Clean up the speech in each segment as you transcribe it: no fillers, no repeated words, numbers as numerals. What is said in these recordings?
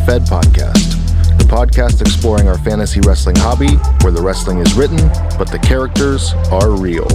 Efed podcast, the podcast exploring our fantasy wrestling hobby where the wrestling is written, but the characters are real.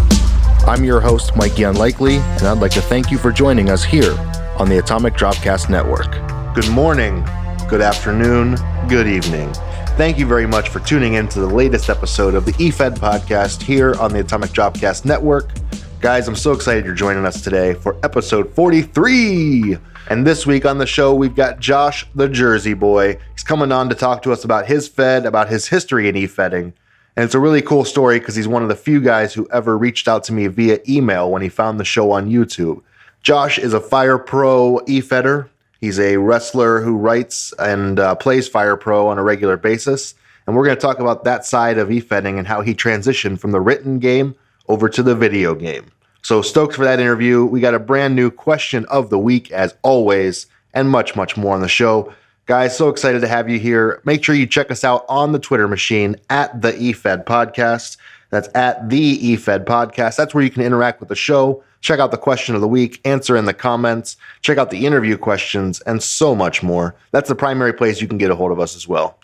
I'm your host, Mikey Unlikely, and I'd like to thank you for joining us here on the Atomic Dropcast Network. Good morning, good afternoon, good evening. Thank you very much for tuning in to the latest episode of the Efed podcast here on the Atomic Dropcast Network. Guys, I'm so excited you're joining us today for episode 43. And this week on the show, we've got Josh, the Jersey boy. He's coming on to talk to us about his Fed, about his history in Efedding. And it's a really cool story because he's one of the few guys who ever reached out to me via email when he found the show on YouTube. Josh is a Fire Pro Efedder. He's a wrestler who writes and plays Fire Pro on a regular basis. And we're going to talk about that side of Efedding and how he transitioned from the written game over to the video game. So stoked for that interview. We got a brand new question of the week as always, and much, much more on the show. Guys, so excited to have you here. Make sure you check us out on the Twitter machine at the Efed Podcast. That's at the Efed Podcast. That's where you can interact with the show. Check out the question of the week, answer in the comments, check out the interview questions, and so much more. That's the primary place you can get a hold of us as well.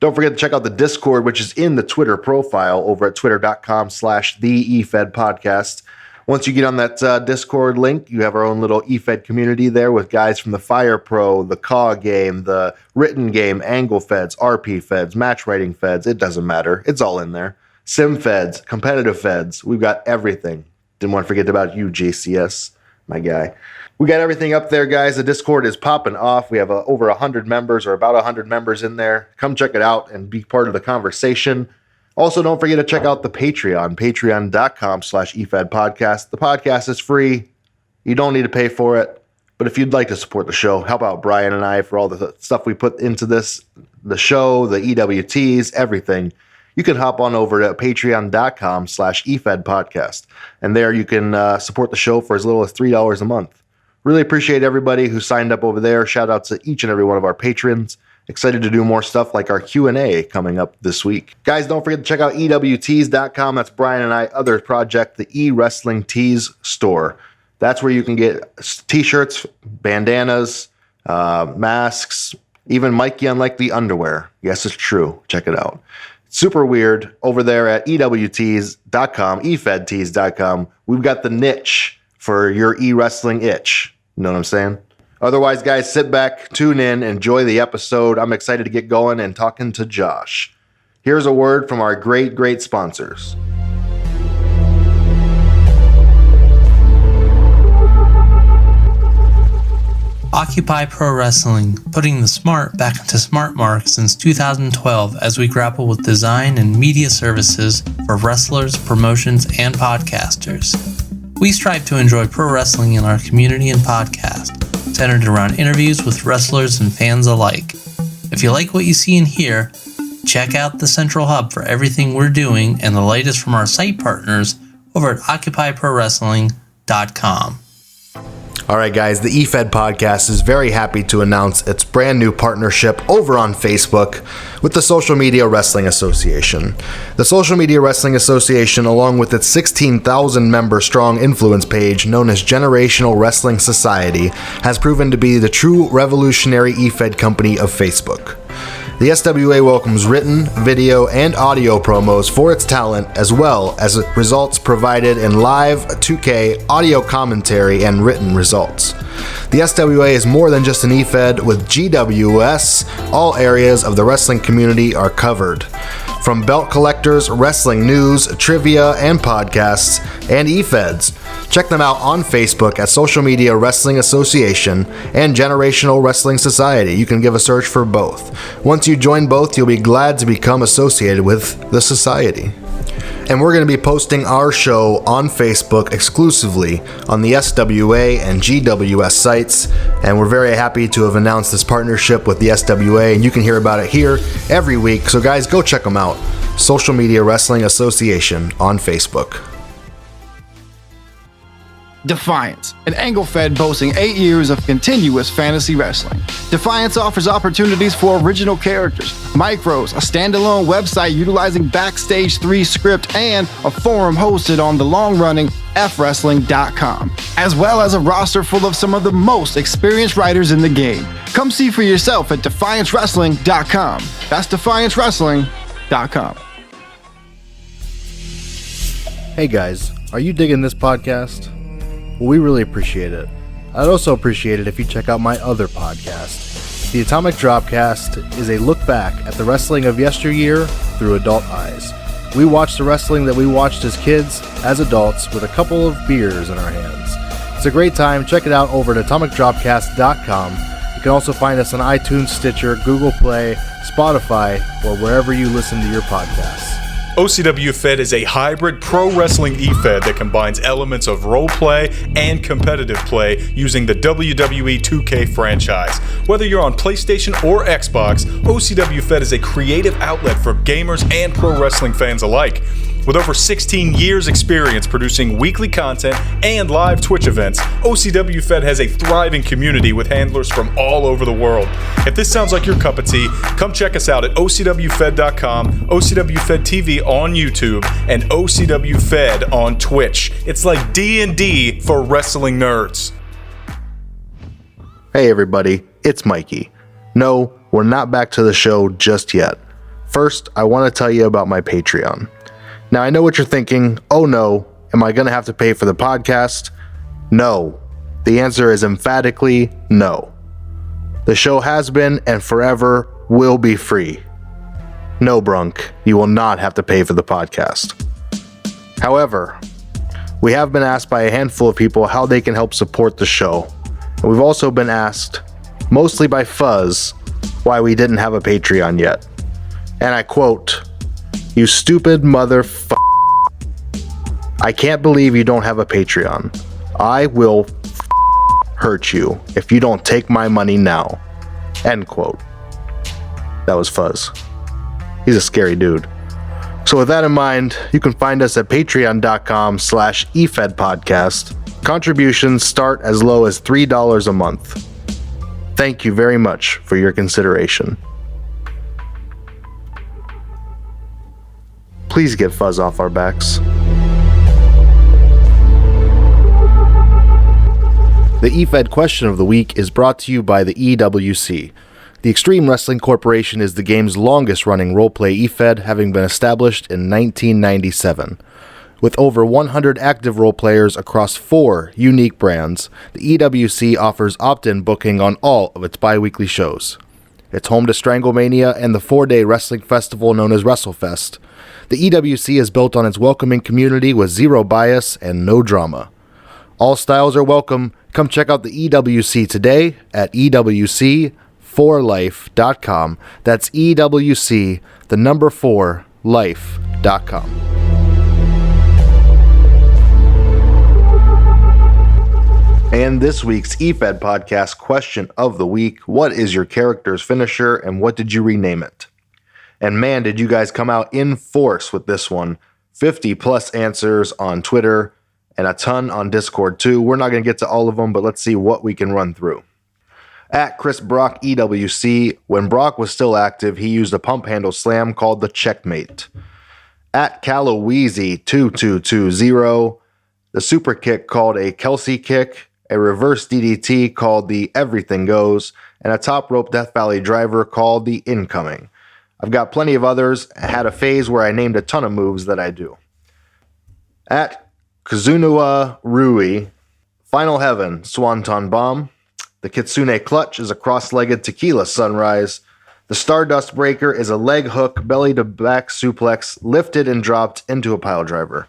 Don't forget to check out the Discord, which is in the Twitter profile over at twitter.com/the Efed Podcast. Once you get on that Discord link, you have our own little Efed community there with guys from the Fire Pro, the CAW game, the written game, Angle Feds, RP Feds, match writing Feds. It doesn't matter. It's all in there. Sim Feds, competitive Feds. We've got everything. Didn't want to forget about you, JCS, my guy. We got everything up there, guys. The Discord is popping off. We have over 100 members or about 100 members in there. Come check it out and be part of the conversation. Also, don't forget to check out the Patreon, patreon.com/Efed Podcast. The podcast is free. You don't need to pay for it. But if you'd like to support the show, help out Brian and I for all the stuff we put into this, the show, the EWTs, everything, you can hop on over to patreon.com/Efed Podcast. And there you can support the show for as little as $3 a month. Really appreciate everybody who signed up over there. Shout out to each and every one of our patrons. Excited to do more stuff like our Q&A coming up this week. Guys, don't forget to check out EWTees.com. That's Brian and I other project, the E-Wrestling Tees store. That's where you can get t-shirts, bandanas, masks, even Mikey Unlikely underwear. Yes, it's true. Check it out. Super weird over there at EWTees.com, EFedTees.com. We've got the niche for your e-wrestling itch. You know what I'm saying? Otherwise, guys, sit back, tune in, enjoy the episode. I'm excited to get going and talking to Josh. Here's a word from our great, great sponsors. Occupy Pro Wrestling, putting the smart back into smart mark since 2012 as we grapple with design and media services for wrestlers, promotions, and podcasters. We strive to enjoy pro wrestling in our community and podcast, centered around interviews with wrestlers and fans alike. If you like what you see and hear, check out the central hub for everything we're doing and the latest from our site partners over at occupyprowrestling.com. All right, guys, the Efed Podcast is very happy to announce its brand new partnership over on Facebook with the Social Media Wrestling Association. The Social Media Wrestling Association, along with its 16,000 member strong influence page known as Generational Wrestling Society, has proven to be the true revolutionary Efed company of Facebook. The SWA welcomes written, video, and audio promos for its talent, as well as results provided in live 2K audio commentary and written results. The SWA is more than just an Efed. With GWS, all areas of the wrestling community are covered. From belt collectors, wrestling news, trivia, and podcasts, and Efeds. Check them out on Facebook at Social Media Wrestling Association and Generational Wrestling Society. You can give a search for both. Once you join both, you'll be glad to become associated with the society. And we're going to be posting our show on Facebook exclusively on the SWA and GWS sites. And we're very happy to have announced this partnership with the SWA, and you can hear about it here every week. So guys, go check them out. Social Media Wrestling Association on Facebook. Defiance, an Angle-Fed boasting 8 years of continuous fantasy wrestling. Defiance offers opportunities for original characters, micros, a standalone website utilizing Backstage 3 script, and a forum hosted on the long-running FWrestling.com, as well as a roster full of some of the most experienced writers in the game. Come see for yourself at DefianceWrestling.com. That's DefianceWrestling.com. Hey guys, are you digging this podcast? Well, we really appreciate it. I'd also appreciate it if you check out my other podcast. The Atomic Dropcast is a look back at the wrestling of yesteryear through adult eyes. We watch the wrestling that we watched as kids, as adults, with a couple of beers in our hands. It's a great time. Check it out over at AtomicDropcast.com. You can also find us on iTunes, Stitcher, Google Play, Spotify, or wherever you listen to your podcasts. OCW Efed is a hybrid pro wrestling Efed that combines elements of role play and competitive play using the WWE 2K franchise. Whether you're on PlayStation or Xbox, OCW Efed is a creative outlet for gamers and pro wrestling fans alike. With over 16 years experience producing weekly content and live Twitch events, OCW Efed has a thriving community with handlers from all over the world. If this sounds like your cup of tea, come check us out at OCWFed.com, OCW Fed TV on YouTube, and OCW Fed on Twitch. It's like D&D for wrestling nerds. Hey everybody, it's Mikey. No, we're not back to the show just yet. First, I want to tell you about my Patreon. Now, I know what you're thinking. Oh no, am I going to have to pay for the podcast? No. The answer is emphatically no. The show has been and forever will be free. No, Brunk, you will not have to pay for the podcast. However, we have been asked by a handful of people how they can help support the show. And we've also been asked, mostly by Fuzz, why we didn't have a Patreon yet. And I quote, "You stupid I can't believe you don't have a Patreon. I will hurt you if you don't take my money now." End quote. That was Fuzz. He's a scary dude. So with that in mind, you can find us at patreon.com/efedpodcast. Contributions start as low as $3 a month. Thank you very much for your consideration. Please get Fuzz off our backs. The Efed question of the week is brought to you by the EWC. The Extreme Wrestling Corporation is the game's longest-running roleplay Efed, having been established in 1997. With over 100 active role players across 4 unique brands, the EWC offers opt-in booking on all of its bi-weekly shows. It's home to Stranglemania and the 4-day wrestling festival known as WrestleFest. The EWC is built on its welcoming community with zero bias and no drama. All styles are welcome. Come check out the EWC today at EWC4life.com. That's EWC, the number 4, life.com. And this week's Efed podcast question of the week: what is your character's finisher and what did you rename it? And man, did you guys come out in force with this one. 50 plus answers on Twitter and a ton on Discord too. We're not going to get to all of them, but let's see what we can run through. At Chris Brock EWC, when Brock was still active, he used a pump handle slam called the Checkmate. At Caloweezy2220, the super kick called a Kelsey kick, a reverse DDT called the Everything Goes, and a top rope Death Valley driver called the Incoming. I've got plenty of others. I had a phase where I named a ton of moves that I do. At Kazunua Rui, Final Heaven, Swanton Bomb. The Kitsune Clutch is a cross-legged tequila sunrise. The Stardust Breaker is a leg hook, belly-to-back suplex, lifted and dropped into a pile driver.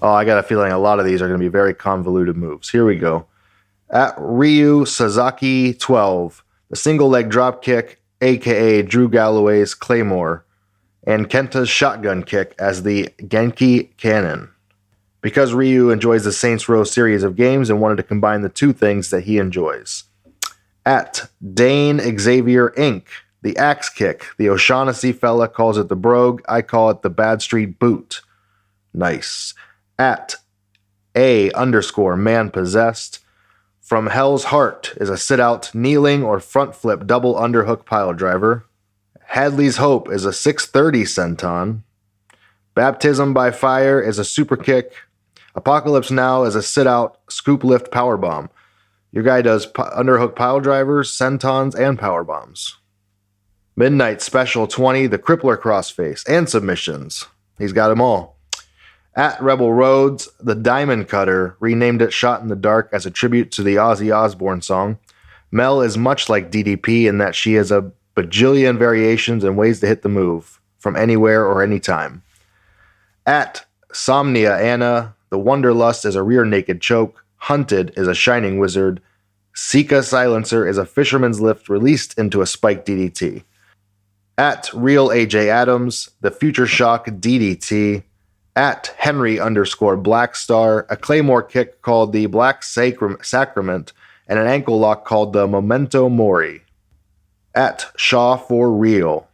Oh, I got a feeling a lot of these are going to be very convoluted moves. Here we go. At Ryu Sasaki 12, the single leg drop kick, aka Drew Galloway's Claymore, and Kenta's shotgun kick as the Genki Cannon. Because Ryu enjoys the Saints Row series of games and wanted to combine the two things that he enjoys. At Dane Xavier Inc., the Axe Kick, the O'Shaughnessy fella calls it the Brogue, I call it the Bad Street Boot. Nice. At A_man possessed. From Hell's Heart is a sit-out, kneeling, or front flip double underhook pile driver. Hadley's Hope is a 630 senton. Baptism by Fire is a super kick. Apocalypse Now is a sit-out, scoop lift power bomb. Your guy does underhook pile drivers, sentons, and power bombs. Midnight Special 20, the Crippler crossface, and submissions. He's got them all. At Rebel Roads, the Diamond Cutter renamed it Shot in the Dark as a tribute to the Ozzy Osbourne song. Mel is much like DDP in that she has a bajillion variations and ways to hit the move, from anywhere or anytime. At Somnia Anna, the Wonderlust is a rear naked choke. Hunted is a shining wizard. Sika Silencer is a fisherman's lift released into a spiked DDT. At Real AJ Adams, the Future Shock DDT. At Henry_Blackstar, a claymore kick called the Black Sacrament, and an ankle lock called the Memento Mori. At Shaw for Real.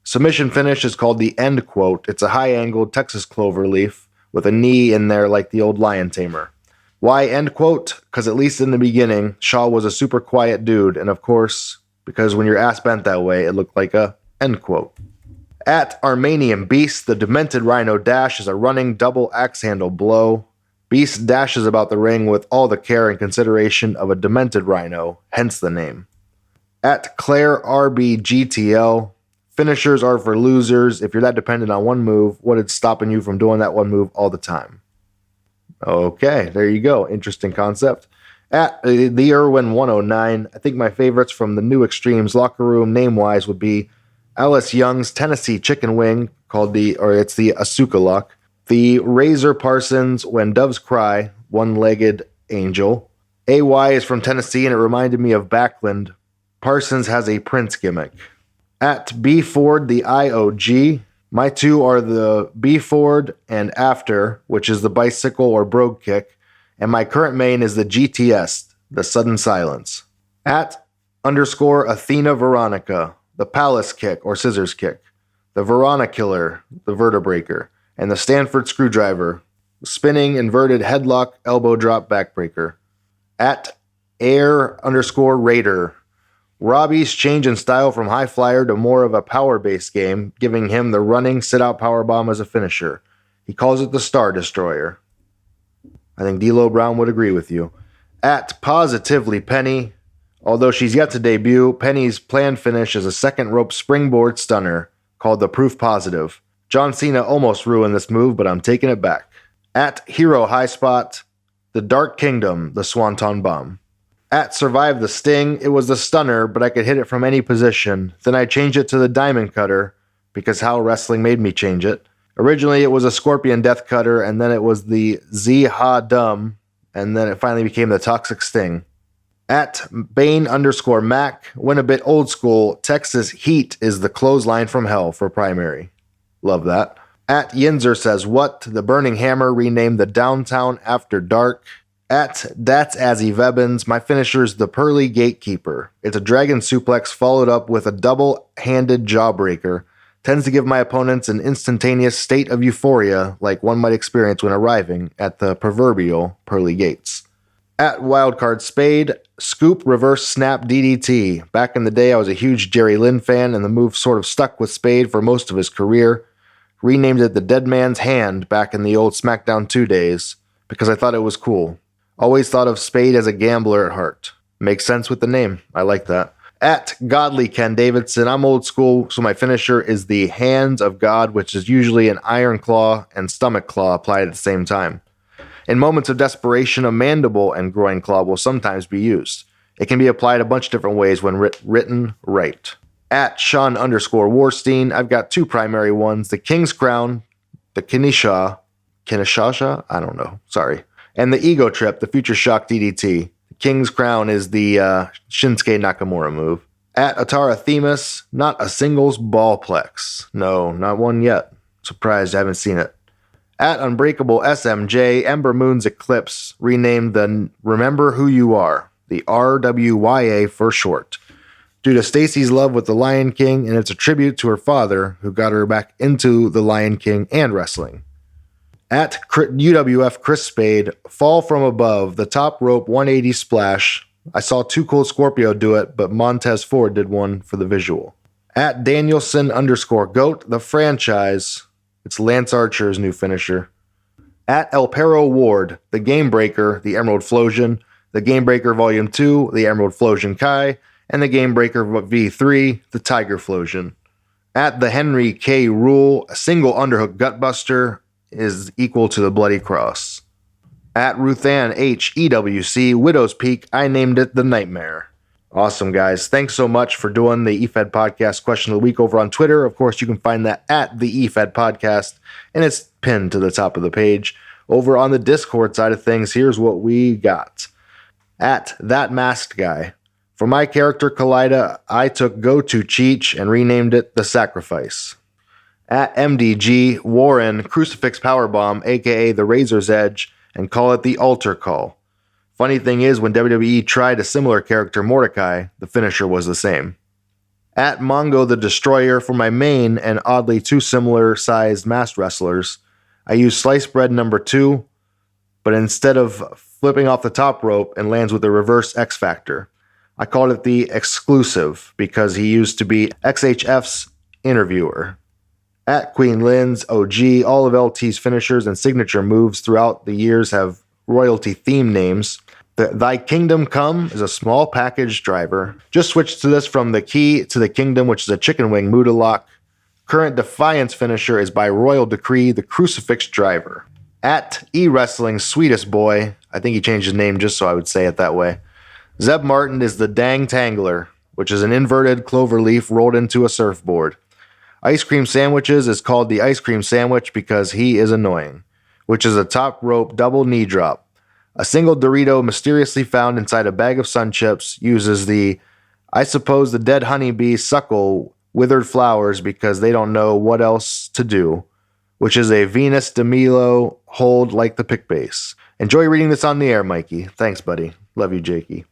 Submission finish is called the End Quote. It's a high-angled Texas clover leaf with a knee in there like the old lion tamer. Why End Quote? Because at least in the beginning, Shaw was a super quiet dude, and of course, because when your ass bent that way, it looked like a End Quote. At Armenian Beast, the Demented Rhino Dash is a running double axe handle blow. Beast dashes about the ring with all the care and consideration of a demented rhino, hence the name. At Claire RBGTL, finishers are for losers. If you're that dependent on one move, what is stopping you from doing that one move all the time? Okay, there you go. Interesting concept. At the Irwin 109, I think my favorites from the New Extremes locker room name-wise would be Alice Young's Tennessee Chicken Wing, it's the Asuka Lock. The Razor Parsons, When Doves Cry, one-legged angel. AY is from Tennessee and it reminded me of Backlund. Parsons has a Prince gimmick. At B Ford, the IOG, my two are the B Ford and After, which is the bicycle or brogue kick, and my current main is the GTS, the Sudden Silence. At _Athena Veronica, the Palace Kick or Scissors Kick, the Verona Killer, the Vertebreaker, and the Stanford Screwdriver, the Spinning Inverted Headlock Elbow Drop Backbreaker. At Air_Raider, Robbie's change in style from high flyer to more of a power-based game, giving him the running sit-out powerbomb as a finisher. He calls it the Star Destroyer. I think D'Lo Brown would agree with you. At Positively Penny, although she's yet to debut, Penny's planned finish is a second rope springboard stunner called the Proof Positive. John Cena almost ruined this move, but I'm taking it back. At Hero High Spot, the Dark Kingdom, the Swanton Bomb. At Survive the Sting, it was the stunner, but I could hit it from any position. Then I changed it to the Diamond Cutter, because how wrestling made me change it. Originally, it was a Scorpion Death Cutter, and then it was the Z-Ha-Dum, and then it finally became the Toxic Sting. At Bane_Mac, went a bit old school, Texas Heat is the clothesline from hell for primary. Love that. At Yinzer Says What, the Burning Hammer renamed the Downtown After Dark. At That's Azzy Vebbins, my finisher is the Pearly Gatekeeper. It's a dragon suplex followed up with a double-handed jawbreaker. Tends to give my opponents an instantaneous state of euphoria like one might experience when arriving at the proverbial pearly gates. At Wildcard Spade, Scoop Reverse Snap DDT. Back in the day, I was a huge Jerry Lynn fan, and the move sort of stuck with Spade for most of his career. Renamed it the Dead Man's Hand back in the old SmackDown 2 days, because I thought it was cool. Always thought of Spade as a gambler at heart. Makes sense with the name. I like that. At Godly Ken Davidson, I'm old school, so my finisher is the Hands of God, which is usually an Iron Claw and Stomach Claw applied at the same time. In moments of desperation, a Mandible and Groin Claw will sometimes be used. It can be applied a bunch of different ways when written right. At Sean_Warstein, I've got two primary ones, the King's Crown, the Kinishasha, I don't know, sorry, and the Ego Trip, the Future Shock DDT. The King's Crown is the Shinsuke Nakamura move. At Atara Themis, not a singles ballplex. No, not one yet. Surprised I haven't seen it. At Unbreakable SMJ, Ember Moon's Eclipse, renamed the Remember Who You Are, the RWYA for short, due to Stacy's love with the Lion King, and it's a tribute to her father, who got her back into the Lion King and wrestling. At UWF Chris Spade, fall from above, the top rope 180 splash. I saw Too Cold Scorpio do it, but Montez Ford did one for the visual. At Danielson_GOAT, the franchise. It's Lance Archer's new finisher. At El Perro Ward, the Game Breaker, the Emerald Flosion, the Game Breaker Volume 2, the Emerald Flosion Kai, and the Game Breaker V3, the Tiger Flosion. At the Henry K. Rule, a single underhook gutbuster is equal to the Bloody Cross. At Ruthann H. EWC, Widow's Peak, I named it the Nightmare. Awesome, guys. Thanks so much for doing the Efed Podcast Question of the Week over on Twitter. Of course, you can find that at the Efed Podcast, and it's pinned to the top of the page. Over on the Discord side of things, here's what we got. At That Masked Guy, for my character Kaleida, I took Go To Cheech and renamed it The Sacrifice. At MDG, Warren, Crucifix Powerbomb, aka The Razor's Edge, and call it the Altar Call. Funny thing is, when WWE tried a similar character, Mordecai, the finisher was the same. At Mongo the Destroyer, for my main and oddly two similar sized masked wrestlers, I used Sliced Bread number 2, but instead of flipping off the top rope and lands with a reverse X Factor, I called it the Exclusive because he used to be XHF's interviewer. At Queen Lynn's OG, all of LT's finishers and signature moves throughout the years have royalty theme names. The Thy Kingdom Come is a small package driver. Just switched to this from the Key to the Kingdom, which is a chicken wing Muda lock. Current Defiance finisher is by Royal Decree, the Crucifix driver. At E-Wrestling's Sweetest Boy, I think he changed his name just so I would say it that way. Zeb Martin is the Dang Tangler, which is an inverted clover leaf rolled into a surfboard. Ice Cream Sandwiches is called the Ice Cream Sandwich because he is annoying, which is a top rope double knee drop. A single Dorito mysteriously found inside a bag of Sun Chips uses the I suppose the dead honeybees suckle withered flowers because they don't know what else to do, which is a Venus de Milo hold like the pick base. Enjoy reading this on the air, Mikey. Thanks, buddy. Love you, Jakey.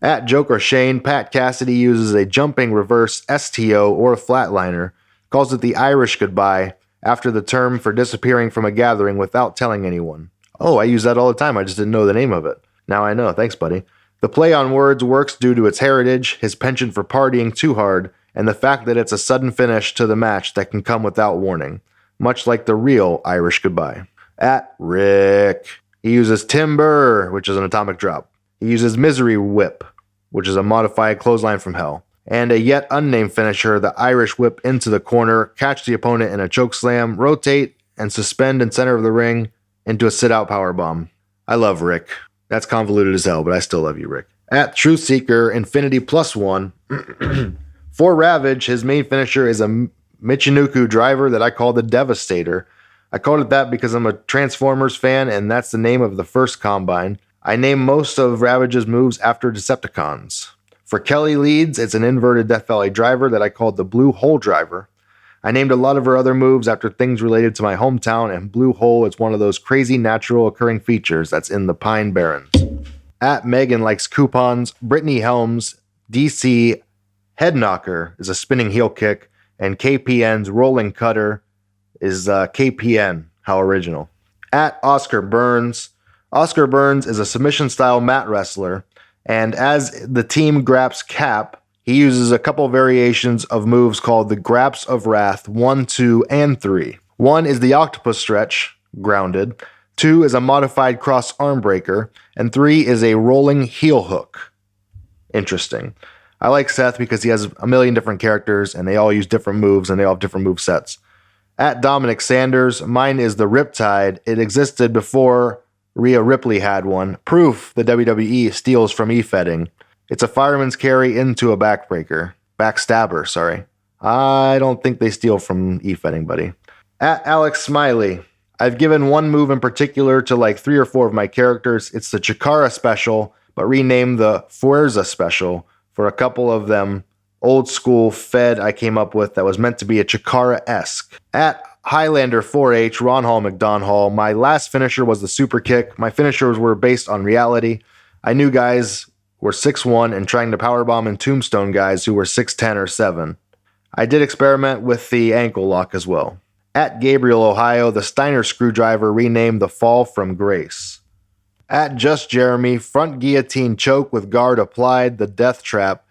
At Joker Shane, Pat Cassidy uses a jumping reverse STO or flatliner, calls it the Irish goodbye after the term for disappearing from a gathering without telling anyone. Oh, I use that all the time. I just didn't know the name of it. Now I know. Thanks, buddy. The play on words works due to its heritage, his penchant for partying too hard, and the fact that it's a sudden finish to the match that can come without warning, much like the real Irish goodbye. At Rick, he uses Timber, which is an atomic drop. He uses Misery Whip, which is a modified clothesline from hell. And a yet unnamed finisher, the Irish Whip into the corner, catch the opponent in a chokeslam, rotate, and suspend in center of the ring into a sit-out powerbomb. I love Rick. That's convoluted as hell, but I still love you, Rick. At Truth Seeker, Infinity +1. For Ravage, his main finisher is a Michinoku driver that I call the Devastator. I called it that because I'm a Transformers fan, and that's the name of the first Combine. I name most of Ravage's moves after Decepticons. For Kelly Leeds, it's an inverted Death Valley driver that I called the Blue Hole driver. I named a lot of her other moves after things related to my hometown, and Blue Hole is one of those crazy natural occurring features that's in the Pine Barrens. At Megan Likes Coupons, Brittany Helms, DC Head Knocker is a spinning heel kick, and KPN's Rolling Cutter is KPN, how original. At Oscar Burns is a submission-style mat wrestler, and as the team graps Cap, he uses a couple variations of moves called the Graps of Wrath 1, 2, and 3. 1 is the Octopus Stretch, grounded. 2 is a modified cross arm breaker, and 3 is a rolling heel hook. Interesting. I like Seth because he has a million different characters, and they all use different moves, and they all have different move sets. At Dominic Sanders, mine is the Riptide. It existed before Rhea Ripley had one. Proof the WWE steals from Efedding. It's a fireman's carry into a backstabber, sorry. I don't think they steal from Efedding, buddy. At Alex Smiley, I've given one move in particular to like 3 or 4 of my characters. It's the Chikara special, but renamed the Fuerza special for a couple of them. Old school Fed I came up with that was meant to be a Chikara-esque. At Highlander 4H, Ron Hall McDonald, my last finisher was the super kick. My finishers were based on reality. I knew guys were 6'1" and trying to powerbomb and tombstone guys who were 6'10" or 7. I did experiment with the ankle lock as well. At Gabriel, Ohio, the Steiner screwdriver renamed the Fall from Grace. At Just Jeremy, front guillotine choke with guard applied, the Death Trap,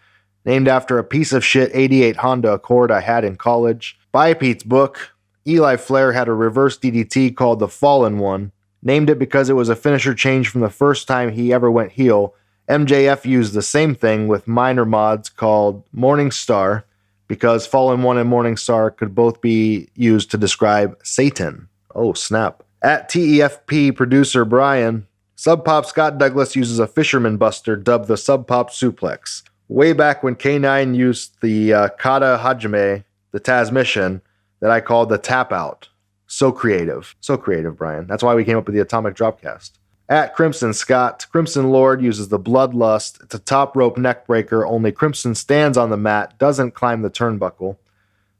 named after a piece of shit 88 Honda Accord I had in college. By Pete's book, Eli Flair had a reverse DDT called the Fallen One, named it because it was a finisher change from the first time he ever went heel. MJF used the same thing with minor mods called Morning Star, because Fallen One and Morning Star could both be used to describe Satan. Oh, snap. At TEFP producer Brian, Sub Pop Scott Douglas uses a fisherman buster dubbed the Sub Pop Suplex. Way back when K9 used the Kata Hajime, the Tasmission, that I called the Tap Out. So creative. So creative, Brian. That's why we came up with the Atomic Dropcast. At Crimson Scott, Crimson Lord uses the Bloodlust. It's a top rope neck breaker, only Crimson stands on the mat, doesn't climb the turnbuckle.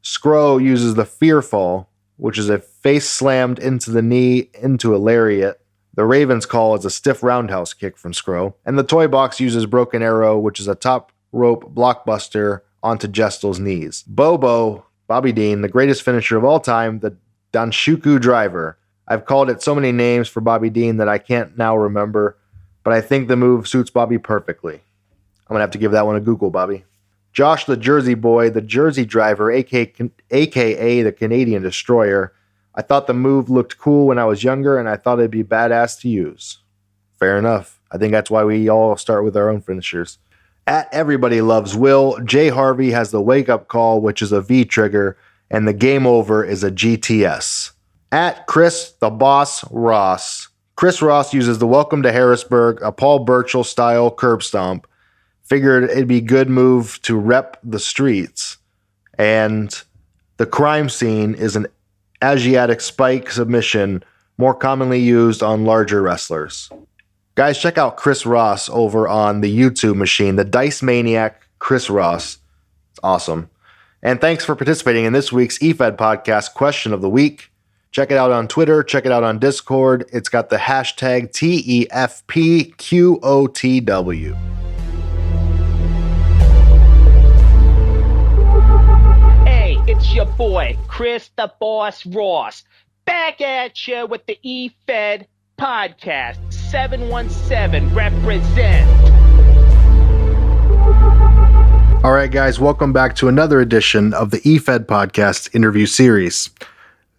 Scro uses the Fearfall, which is a face slammed into the knee into a lariat. The Raven's Call is a stiff roundhouse kick from Scro. And the Toy Box uses Broken Arrow, which is a top rope blockbuster onto Jestel's knees. Bobo, Bobby Dean, the greatest finisher of all time, the Danshuku Driver. I've called it so many names for Bobby Dean that I can't now remember, but I think the move suits Bobby perfectly. I'm going to have to give that one a Google, Bobby. Josh the Jersey Boy, the Jersey Driver, aka the Canadian Destroyer. I thought the move looked cool when I was younger, and I thought it'd be badass to use. Fair enough. I think that's why we all start with our own finishers. At Everybody Loves Will, Jay Harvey has the Wake Up Call, which is a V-trigger, and the Game Over is a GTS. At Chris the Boss Ross, Chris Ross uses the Welcome to Harrisburg, a Paul Burchill style curb stomp. Figured it'd be a good move to rep the streets. And the crime scene is an Asiatic spike submission, more commonly used on larger wrestlers. Guys, check out Chris Ross over on the YouTube machine, the Dice Maniac Chris Ross. It's awesome. And thanks for participating in this week's Efed Podcast Question of the Week. Check it out on Twitter. Check it out on Discord. It's got the hashtag TEFPQOTW. Hey, it's your boy, Chris the Boss Ross. Back at you with the Efed Podcast. 717 represent. All right, guys, welcome back to another edition of the Efed Podcast interview series.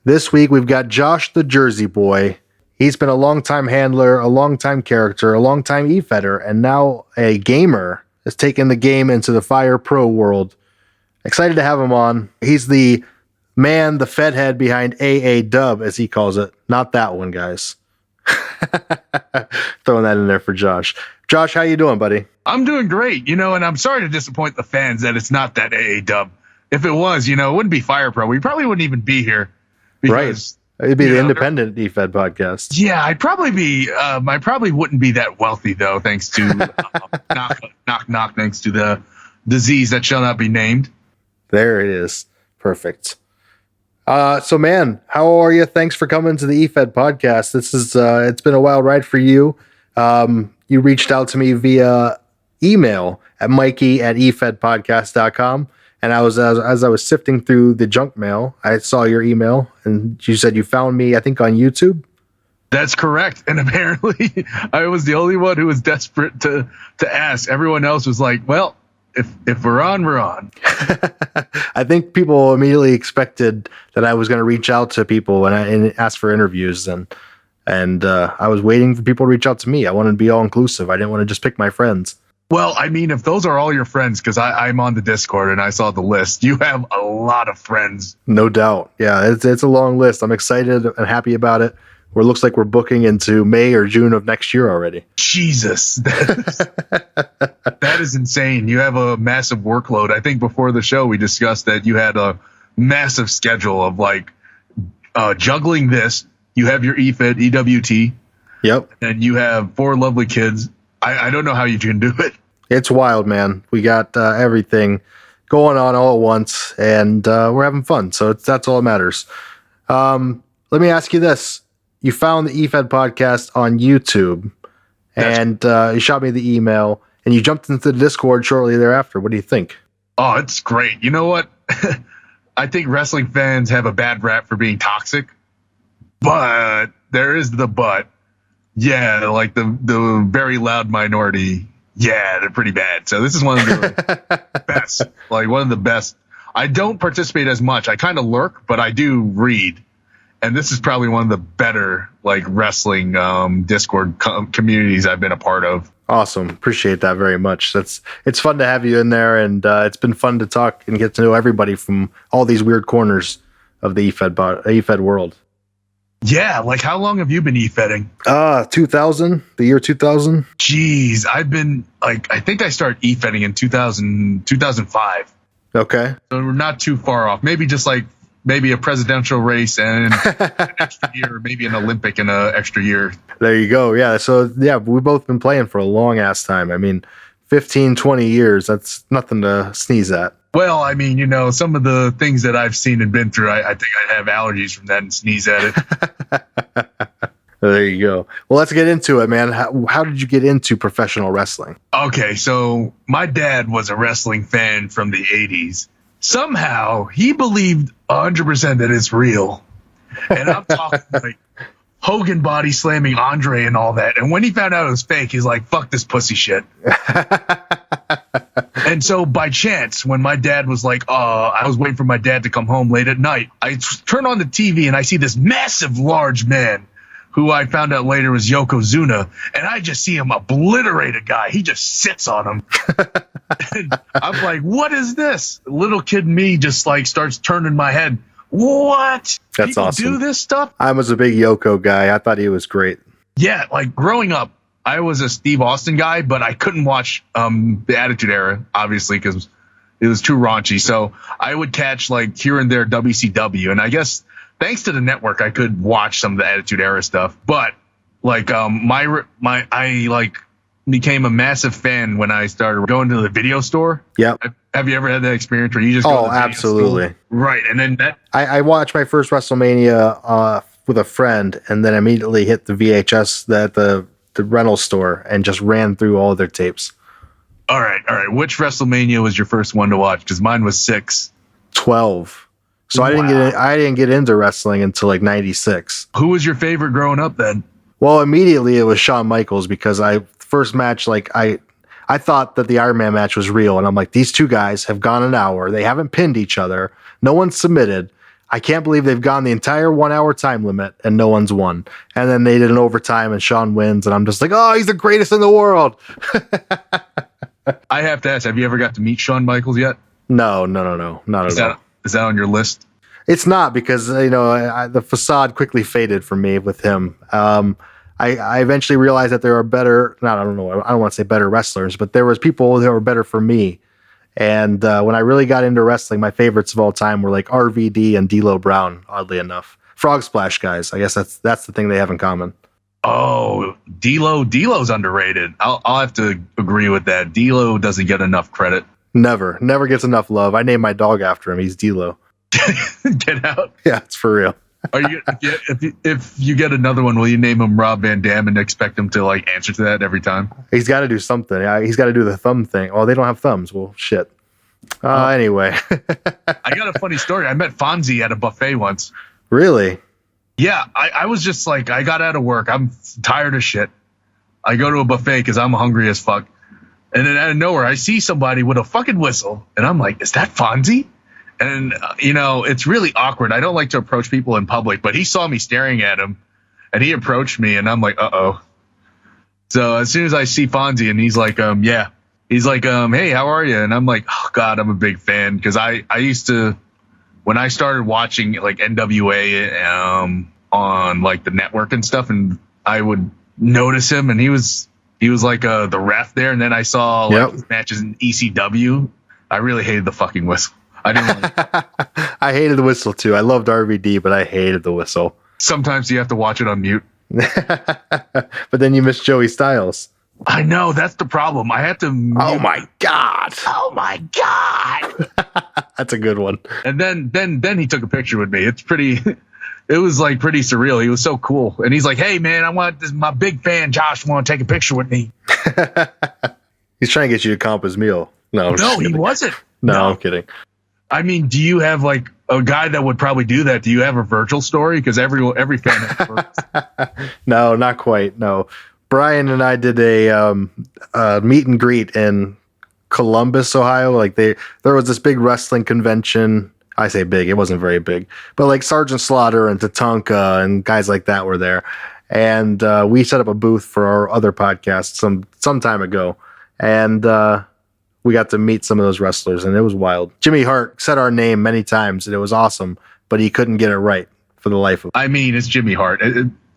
This week, we've got Josh the Jersey Boy. He's been a longtime handler, a longtime character, a longtime Efeder, and now a gamer has taken the game into the Fire Pro world. Excited to have him on. He's the man, the Fed head behind AA Dub, as he calls it. Not that one, guys. Throwing that in there for Josh. Josh, how you doing, buddy? I'm doing great, and I'm sorry to disappoint the fans that it's not that AA Dub. If it was, it wouldn't be Fire Pro. We probably wouldn't even be here. Because, right. It'd be the independent Efed podcast. Yeah, I'd probably be, I probably wouldn't be that wealthy, though, thanks to, knock, thanks to the disease that shall not be named. There it is. Perfect. So, man, how are you? Thanks for coming to the Efed podcast. This is, it's been a wild ride for you. You reached out to me via email at mikey@efedpodcast.com. And as I was sifting through the junk mail, I saw your email, and you said you found me, I think, on YouTube. That's correct. And apparently, I was the only one who was desperate to ask. Everyone else was like, "Well, if we're on, we're on." I think people immediately expected that I was going to reach out to people and ask for interviews, and I was waiting for people to reach out to me. I wanted to be all inclusive. I didn't want to just pick my friends. Well, I mean, if those are all your friends, because I'm on the Discord and I saw the list, you have a lot of friends. No doubt. Yeah, it's a long list. I'm excited and happy about it. It looks like we're booking into May or June of next year already. Jesus. That is insane. You have a massive workload. I think before the show we discussed that you had a massive schedule of juggling this. You have your EFED, EWT. Yep. And you have 4 lovely kids. I don't know how you can do it. It's wild, man. We got everything going on all at once, and we're having fun. So that's all that matters. Let me ask you this. You found the EFED podcast on YouTube, and you shot me the email, and you jumped into the Discord shortly thereafter. What do you think? Oh, it's great. You know what? I think wrestling fans have a bad rap for being toxic, but there is the but. Yeah, like the very loud minority. Yeah, they're pretty bad. So this is one of the best, like one of the best. I don't participate as much. I kind of lurk, but I do read. And this is probably one of the better like wrestling Discord communities I've been a part of. Awesome. Appreciate that very much. It's fun to have you in there, and it's been fun to talk and get to know everybody from all these weird corners of the Efed world. Yeah, like how long have you been e-fedding? 2000, the year 2000. Jeez, I've been like, I think I started e-fedding in 2005. Okay. So we're not too far off. Maybe just like maybe a presidential race and an extra year, maybe an Olympic and an extra year. There you go. Yeah. So yeah, we've both been playing for a long ass time. I mean, 15, 20 years, that's nothing to sneeze at. Well, I mean, you know, some of the things that I've seen and been through, I think I'd have allergies from that and sneeze at it. There you go. Well, let's get into it, man. How did you get into professional wrestling? Okay, so my dad was a wrestling fan from the 80s. Somehow, he believed 100% that it's real. And I'm talking like Hogan body slamming Andre and all that. And when he found out it was fake, he's like, fuck this pussy shit. And so by chance, when my dad was like, I was waiting for my dad to come home late at night, I turn on the TV and I see this massive, large man who I found out later was Yokozuna. And I just see him obliterate a guy. He just sits on him. And I'm like, what is this? Little kid me just like starts turning my head. What? That's People awesome. do this stuff? I was a big Yoko guy. I thought he was great. Yeah, like growing up, I was a Steve Austin guy, but I couldn't watch the Attitude Era, obviously, because it was too raunchy. So I would catch like here and there WCW, and I guess thanks to the network, I could watch some of the Attitude Era stuff. But like I like became a massive fan when I started going to the video store. Yep. Have you ever had that experience where you just go to the video absolutely store? Right, and then that I watched my first WrestleMania with a friend, and then immediately hit the VHS at the rental store and just ran through all their tapes. All right. Which WrestleMania was your first one to watch? Because mine was 6. 12. So Wow. I didn't get into wrestling until like 96. Who was your favorite growing up then? Well, immediately it was Shawn Michaels, because first match, like I thought that the Iron Man match was real, and I'm like, these two guys have gone an hour. They haven't pinned each other. No one's submitted. I can't believe they've gone the entire 1 hour time limit and no one's won. And then they did an overtime and Shawn wins, and I'm just like, oh, he's the greatest in the world. I have to ask, have you ever got to meet Shawn Michaels yet? No, not at all. Is that on your list? It's not, because the facade quickly faded for me with him. I eventually realized that there are better. I don't want to say better wrestlers, but there was people that were better for me. And when I really got into wrestling, my favorites of all time were like RVD and D'Lo Brown. Oddly enough, Frog Splash guys. I guess that's the thing they have in common. Oh, D'Lo's underrated. I'll have to agree with that. D'Lo doesn't get enough credit. Never gets enough love. I named my dog after him. He's D'Lo. Get out. Yeah, it's for real. Are you if you get another one, will you name him Rob Van Dam and expect him to like answer to that every time? He's got to do something. He's got to do the thumb thing. Oh, they don't have thumbs. Well, shit. Anyway. I got a funny story. I met Fonzie at a buffet once. Really? Yeah, I was just like, I got out of work. I'm tired of shit. I go to a buffet because I'm hungry as fuck. And then out of nowhere, I see somebody with a fucking whistle. And I'm like, is that Fonzie? And, it's really awkward. I don't like to approach people in public, but he saw me staring at him. And he approached me, and I'm like, uh-oh. So as soon as I see Fonzie, and he's like, yeah. He's like, hey, how are you? And I'm like, oh, God, I'm a big fan. Because I used to, when I started watching, like, NWA on, like, the network and stuff, and I would notice him, and he was like the ref there. And then I saw like matches in ECW. I really hated the fucking whistle. I didn't like it. I hated the whistle too. I loved RVD, but I hated the whistle. Sometimes you have to watch it on mute. But then you miss Joey Styles. I know, that's the problem. I had to mute. Oh my God. That's a good one. And then he took a picture with me. It was like pretty surreal. He was so cool. And he's like, hey man, my big fan Josh want to take a picture with me. He's trying to get you to comp his meal. No, he wasn't. No, I'm kidding. I mean, do you have like a guy that would probably do that, do you have a Virgil story? Because every fan has Virgil. No, not quite. No. Brian and I did a meet and greet in Columbus, Ohio. Like there was this big wrestling convention. I say big, it wasn't very big, but like Sergeant Slaughter and Tatanka and guys like that were there. And we set up a booth for our other podcast some time ago. And we got to meet some of those wrestlers, and it was wild. Jimmy Hart said our name many times, and it was awesome, but he couldn't get it right for the life of him. I mean, it's Jimmy Hart.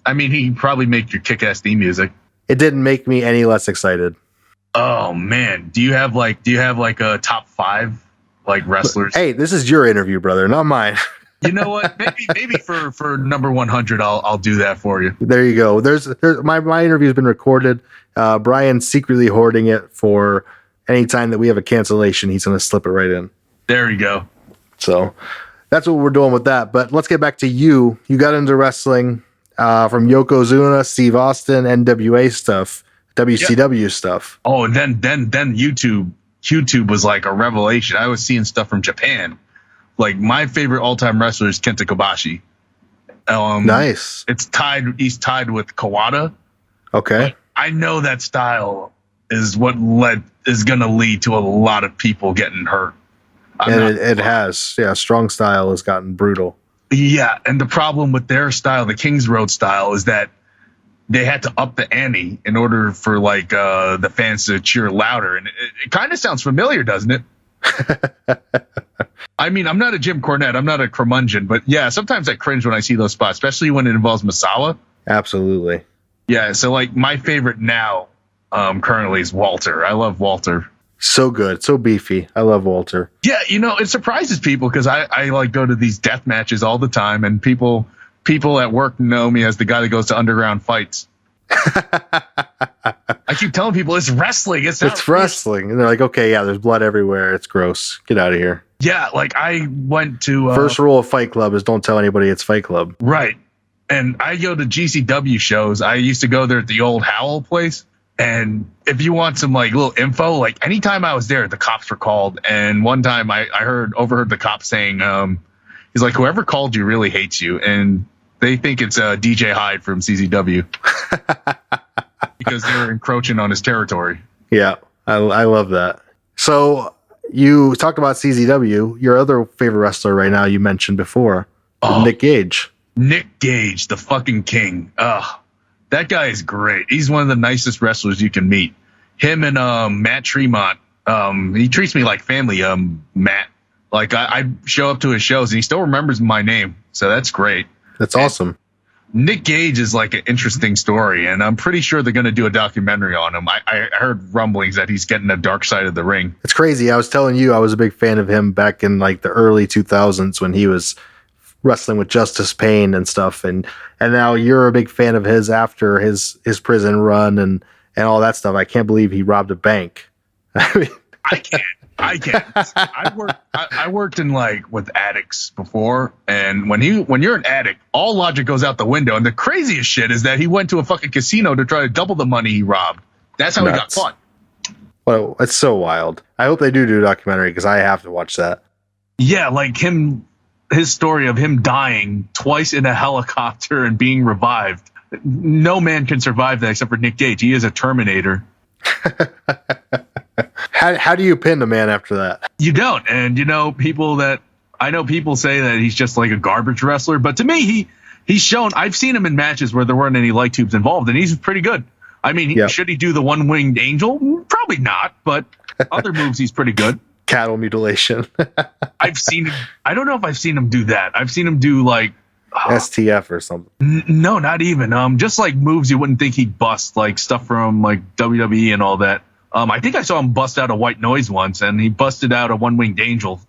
I mean, he probably make your kick-ass theme music. It didn't make me any less excited. Oh man, do you have like a top 5 like wrestlers? Hey, this is your interview, brother, not mine. You know what? Maybe for number 100, I'll do that for you. There you go. There's my interview's been recorded. Brian's secretly hoarding it for any time that we have a cancellation. He's going to slip it right in. There you go. So that's what we're doing with that. But let's get back to you. You got into wrestling from Yokozuna, Steve Austin, NWA stuff, WCW stuff. Oh, and then YouTube was like a revelation. I was seeing stuff from Japan. Like my favorite all-time wrestler is Kenta Kobashi. Nice. He's tied with Kawada. Okay. But I know that style is what is going to lead to a lot of people getting hurt. It has. Yeah, strong style has gotten brutal. Yeah, and the problem with their style, the Kings Road style, is that they had to up the ante in order for like the fans to cheer louder. And it kind of sounds familiar, doesn't it? I mean, I'm not a Jim Cornette. I'm not a curmudgeon. But yeah, sometimes I cringe when I see those spots, especially when it involves Misawa. Absolutely. Yeah, so like my favorite now currently is Walter. I love Walter. So good. So beefy. I love Walter. Yeah, you know, it surprises people because I like go to these death matches all the time, and people at work know me as the guy that goes to underground fights. I keep telling people it's wrestling. It's wrestling. And they're like, okay, yeah, there's blood everywhere. It's gross. Get out of here. Yeah, like I went to... First rule of Fight Club is don't tell anybody it's Fight Club. Right. And I go to GCW shows. I used to go there at the old Howell place. And if you want some like little info, like anytime I was there, the cops were called. And one time I overheard the cop saying, he's like, whoever called you really hates you. And they think it's DJ Hyde from CZW because they were encroaching on his territory. Yeah, I love that. So you talked about CZW. Your other favorite wrestler right now you mentioned before, Nick Gage. Nick Gage, the fucking king. That guy is great. He's one of the nicest wrestlers you can meet. Him and Matt Tremont. He treats me like family, Matt. Like I show up to his shows and he still remembers my name. So that's great. That's awesome. Nick Gage is like an interesting story, and I'm pretty sure they're going to do a documentary on him. I heard rumblings that he's getting a dark side of the ring. It's crazy. I was telling you I was a big fan of him back in like the early 2000s when he was wrestling with Justice Payne and stuff, and now you're a big fan of his after his prison run and all that stuff. I can't believe he robbed a bank. I mean, I can't. I worked in like with addicts before, and when you're an addict, all logic goes out the window. And the craziest shit is that he went to a fucking casino to try to double the money he robbed. That's how he got caught. Well, it's so wild. I hope they do a documentary because I have to watch that. Yeah, like his story of him dying twice in a helicopter and being revived. No man can survive that except for Nick Gage. He is a Terminator. How do you pin a man after that? You don't. And people say that he's just like a garbage wrestler, but to me he's shown. I've seen him in matches where there weren't any light tubes involved, and he's pretty good. I mean, Should he do the one-winged angel? Probably not, but other moves he's pretty good. Cattle mutilation. I've seen him. I don't know if I've seen him do that. I've seen him do like STF or something. No, not even. Just like moves you wouldn't think he'd bust, like stuff from like WWE and all that. I think I saw him bust out a white noise once, and he busted out a one-winged angel.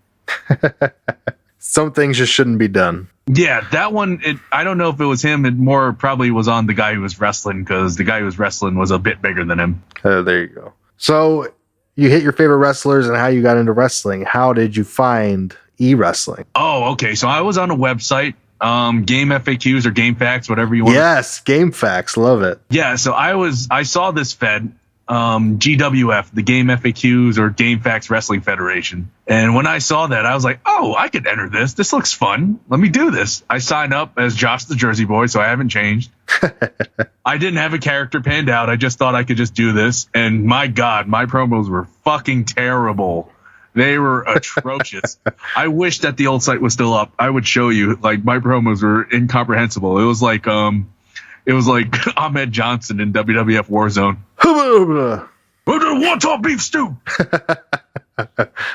Some things just shouldn't be done. Yeah, that one, I don't know if it was him. It more probably was on the guy who was wrestling, because the guy who was wrestling was a bit bigger than him. There you go. So you hit your favorite wrestlers and how you got into wrestling. How did you find e-wrestling? Oh, okay. So I was on a website, Game FAQs or Game Facts, whatever you want. Yes, Game Facts. Love it. Yeah, so I saw this Fed, GWF, the Game FAQs or Game Facts Wrestling Federation. And when I saw that, I was like, oh, I could enter this. This looks fun. Let me do this. I signed up as Josh the Jersey Boy, so I haven't changed. I didn't have a character panned out. I just thought I could just do this. And my God, my promos were fucking terrible. They were atrocious. I wish that the old site was still up. I would show you. Like, my promos were incomprehensible. It was like Ahmed Johnson in WWF Warzone. One-top beef stew.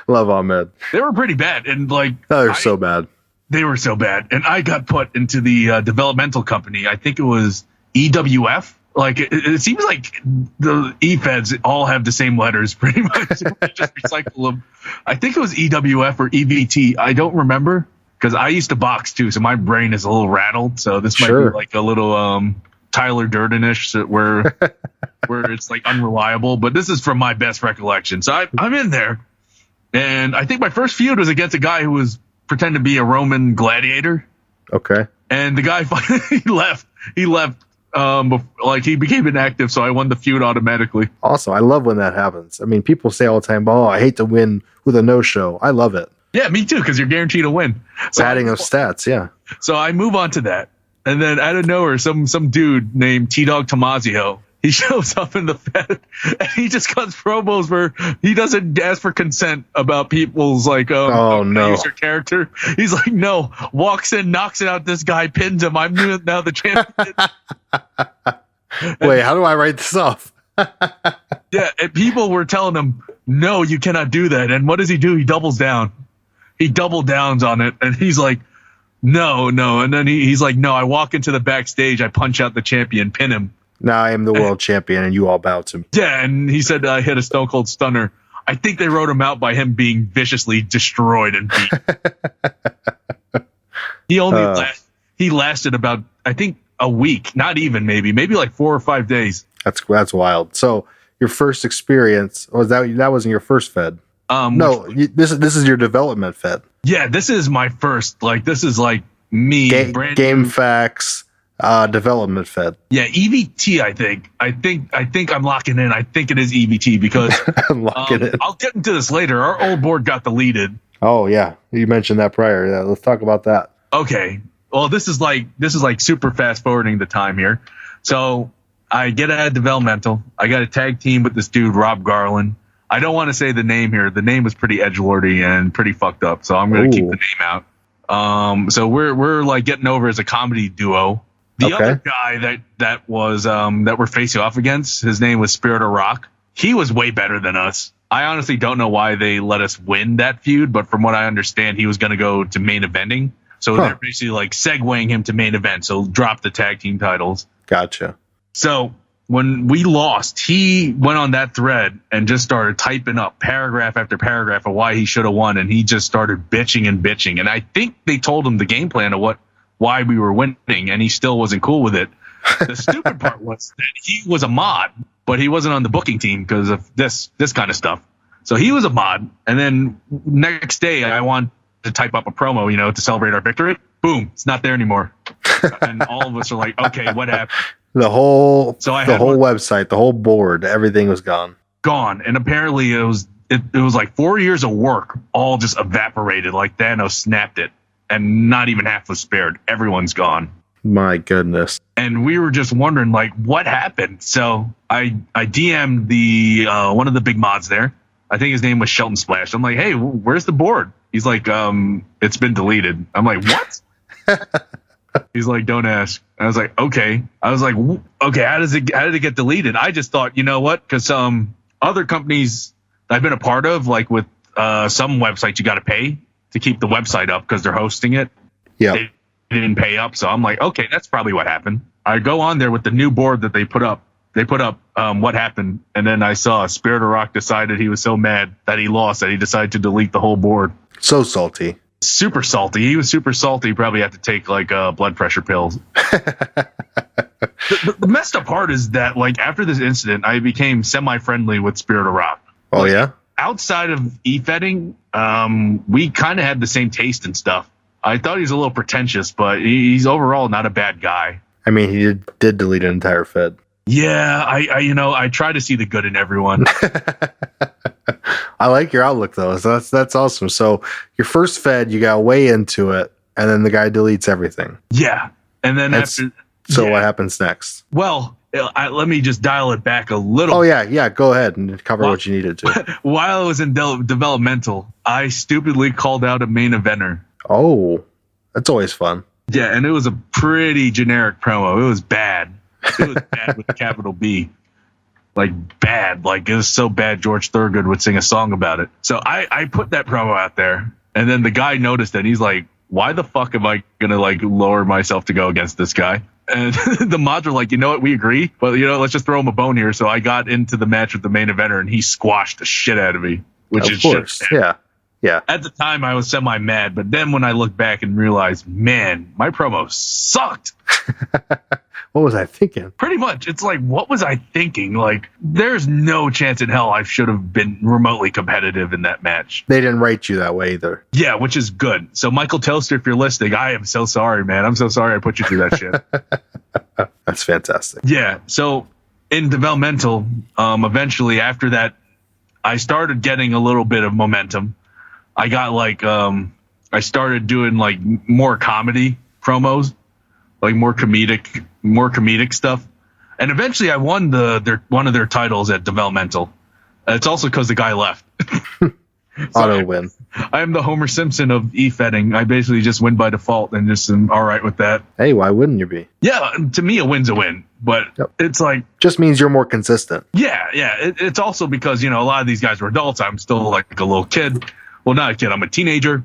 Love Ahmed. They were pretty bad, and like They're so bad. They were so bad, and I got put into the developmental company. I think it was EWF. Like it seems like the E-Feds all have the same letters, pretty much. Just recycle them. I think it was EWF or EVT. I don't remember because I used to box too, so my brain is a little rattled. So this might be like a little Tyler Durden-ish where it's like unreliable. But this is from my best recollection. So I'm in there, and I think my first feud was against a guy who was pretending to be a Roman gladiator. Okay. And the guy he left. Like he became inactive, so I won the feud automatically. Awesome. I love when that happens. I mean, people say all the time, "Oh, I hate to win with a no-show." I love it. Yeah, me too, because you're guaranteed to win. So adding of stats, yeah. So I move on to that, and then out of nowhere, some dude named T-Dog Tomazio, he shows up in the Fed, and he just cuts promos where he doesn't ask for consent about people's like, no, use your character. He's like, no, walks in, knocks it out. This guy pins him. I'm now the champion. Wait, how do I write this off? Yeah, and people were telling him, no, you cannot do that. And what does he do? He doubles down. He double downs on it, and he's like, no. And then he's like, no, I walk into the backstage, I punch out the champion, pin him. Now I am the world champion, and you all bow to me. Yeah, and he said I hit a Stone Cold Stunner. I think they wrote him out by him being viciously destroyed and beat. He lasted about, I think, a week, not even maybe like 4 or 5 days. That's wild. So your first experience was that wasn't your first Fed? This is your development Fed. Yeah, this is my first. Like this is like me. Game Facts development Fed. Yeah, EVT. I think I'm locking in. I think it is EVT because I'm locking in. I'll get into this later. Our old board got deleted. Oh yeah, you mentioned that prior. Yeah, let's talk about that. Okay. Well, this is like super fast forwarding the time here. So I get out of developmental. I got a tag team with this dude, Rob Garland. I don't want to say the name here. The name was pretty edgelordy and pretty fucked up, so I'm going to keep the name out. So we're like getting over as a comedy duo. The other guy that we're facing off against, his name was Spirit of Rock. He was way better than us. I honestly don't know why they let us win that feud, but from what I understand, he was going to go to main eventing. So they're basically like segueing him to main event. So drop the tag team titles. Gotcha. So when we lost, he went on that thread and just started typing up paragraph after paragraph of why he should have won. And he just started bitching. And I think they told him the game plan of why we were winning, and he still wasn't cool with it. The stupid part was that he was a mod, but he wasn't on the booking team because of this kind of stuff. So he was a mod. And then next day I wanted to type up a promo, to celebrate our victory. Boom, it's not there anymore. And all of us are like, okay, what happened? The whole website, the whole board, everything was gone. And apparently it was like 4 years of work all just evaporated. Like Thanos snapped it, and not even half was spared. Everyone's gone. My goodness. And we were just wondering, like, what happened? So I DM'd the one of the big mods there. I think his name was Shelton Splash. I'm like, hey, where's the board? He's like, it's been deleted. I'm like, what? He's like, don't ask. I was like, okay. I was like, okay, how did it get deleted? I just thought, you know what? Because other companies I've been a part of, like with some websites, you got to pay to keep the website up because they're hosting it. Yeah. They didn't pay up. So I'm like, okay, that's probably what happened. I go on there with the new board that they put up. They put up what happened. And then I saw Spirit of Rock decided he was so mad that he lost that he decided to delete the whole board. So salty. Super salty. He was super salty. He probably had to take like blood pressure pills. The messed up part is that like after this incident, I became semi-friendly with Spirit of Rock. Oh yeah. Outside of e-fedding, we kind of had the same taste and stuff. I thought he was a little pretentious, but he's overall not a bad guy. I mean, he did delete an entire Fed. Yeah, I try to see the good in everyone. I like your outlook though. So that's awesome. So your first Fed, you got way into it, and then the guy deletes everything. Yeah, and then after. So what happens next? Well, let me just dial it back a little. Oh yeah. Go ahead and cover what you needed to. While I was in developmental, I stupidly called out a main eventer. Oh, that's always fun. Yeah, and it was a pretty generic promo. It was bad. It was bad with a capital B. Like bad. Like it was so bad George Thorogood would sing a song about it. So I put that promo out there, and then the guy noticed it. He's like, why the fuck am I gonna like lower myself to go against this guy? And the mods were like, you know what, we agree, but let's just throw him a bone here. So I got into the match with the main eventer, and he squashed the shit out of me, which of course, yeah. At the time, I was semi-mad, but then when I look back and realized, man, my promo sucked. What was I thinking? Pretty much. It's like, what was I thinking? Like, there's no chance in hell I should have been remotely competitive in that match. They didn't write you that way either. Yeah, which is good. So, Michael Toaster, if you're listening, I am so sorry, man. I'm so sorry I put you through that shit. That's fantastic. Yeah. So, in developmental, eventually after that, I started getting a little bit of momentum. I got like, I started doing like more comedy promos, like more comedic stuff. And eventually I won one of their titles at developmental. It's also because the guy left. Auto win. I am the Homer Simpson of Efedding. I basically just win by default and just am all right with that. Hey, why wouldn't you be? Yeah, to me a win's a win, but It's like just means you're more consistent. Yeah. It's also because a lot of these guys were adults. I'm still like a little kid. Well, not a kid. I'm a teenager.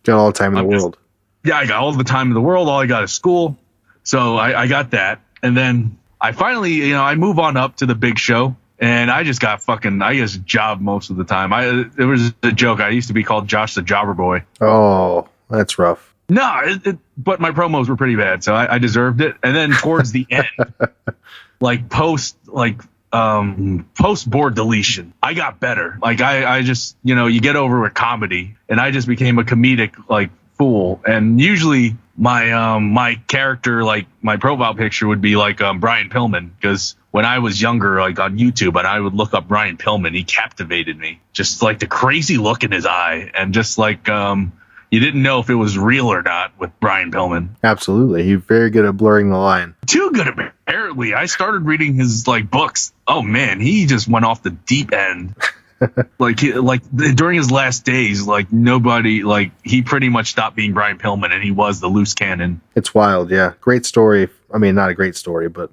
Got all the time in the world. Yeah, I got all the time in the world. All I got is school. So I got that. And then I finally, I move on up to the big show. And I just got I just job most of the time. There was a joke. I used to be called Josh the Jobber Boy. Oh, that's rough. No, but my promos were pretty bad. So I deserved it. And then towards the end, post board deletion, I got better. Like I just, you get over with comedy, and I just became a comedic fool. And usually my character, my profile picture would be Brian Pillman, because when I was younger, on YouTube, and I would look up Brian Pillman, he captivated me. Just the crazy look in his eye, and just you didn't know if it was real or not with Brian Pillman. Absolutely. He's very good at blurring the line. Too good, apparently. I started reading his books. Oh man, he just went off the deep end. During his last days, nobody, he pretty much stopped being Brian Pillman, and he was the loose cannon. It's wild, yeah. Great story. I mean, not a great story, but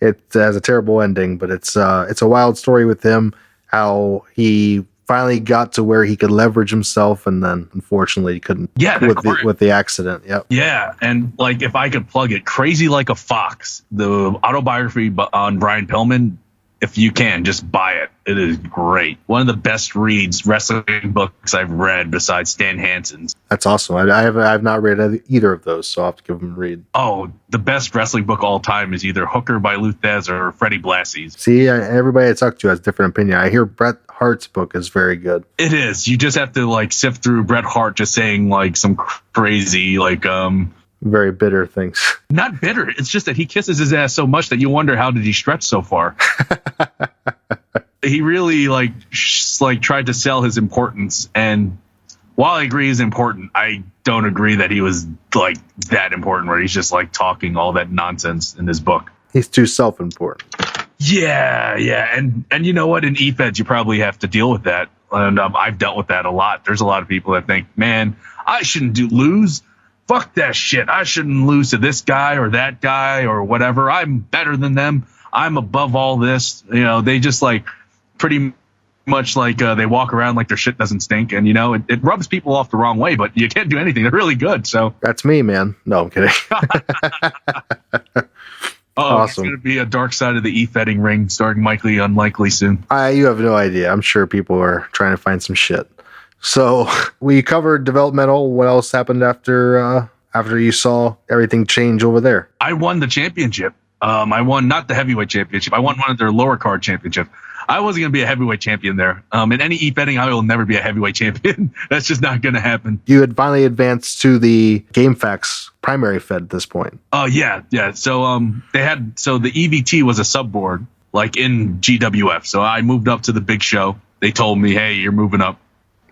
it has a terrible ending. But it's a wild story with him, how he finally got to where he could leverage himself, and then unfortunately he couldn't. Yeah, with the accident. Yep. Yeah, and if I could plug it, Crazy Like a Fox, the autobiography on Brian Pillman. If you can, just buy it. It is great. One of the best wrestling books I've read besides Stan Hansen's. That's awesome. I have not read either of those, so I'll have to give them a read. Oh, the best wrestling book all time is either Hooker by Lou Thesz or Freddie Blassie's. See, everybody I talk to has a different opinion. I hear Bret Hart's book is very good. It is. You just have to sift through Bret Hart just saying some crazy very bitter things. Not bitter. It's just that he kisses his ass so much that you wonder, how did he stretch so far? He really tried to sell his importance. And while I agree he's important, I don't agree that he was that important, where he's just talking all that nonsense in his book. He's too self-important. Yeah. And you know what? In Efeds, you probably have to deal with that. And I've dealt with that a lot. There's a lot of people that think, man, I shouldn't lose. Fuck that shit. I shouldn't lose to this guy or that guy or whatever. I'm better than them. I'm above all this. They just pretty much they walk around like their shit doesn't stink. And, it rubs people off the wrong way, but you can't do anything. They're really good. So that's me, man. No, I'm kidding. Awesome. It's going to be a dark side of the Efedding ring starring Mikely Unlikely soon. You have no idea. I'm sure people are trying to find some shit. So we covered developmental. What else happened after you saw everything change over there? I won the championship. I won not the heavyweight championship. I won one of their lower card championships. I wasn't going to be a heavyweight champion there. In any e-betting, I will never be a heavyweight champion. That's just not going to happen. You had finally advanced to the GameFAQs primary Fed at this point. Oh, yeah. So the EVT was a subboard, like in GWF. So I moved up to the big show. They told me, hey, you're moving up.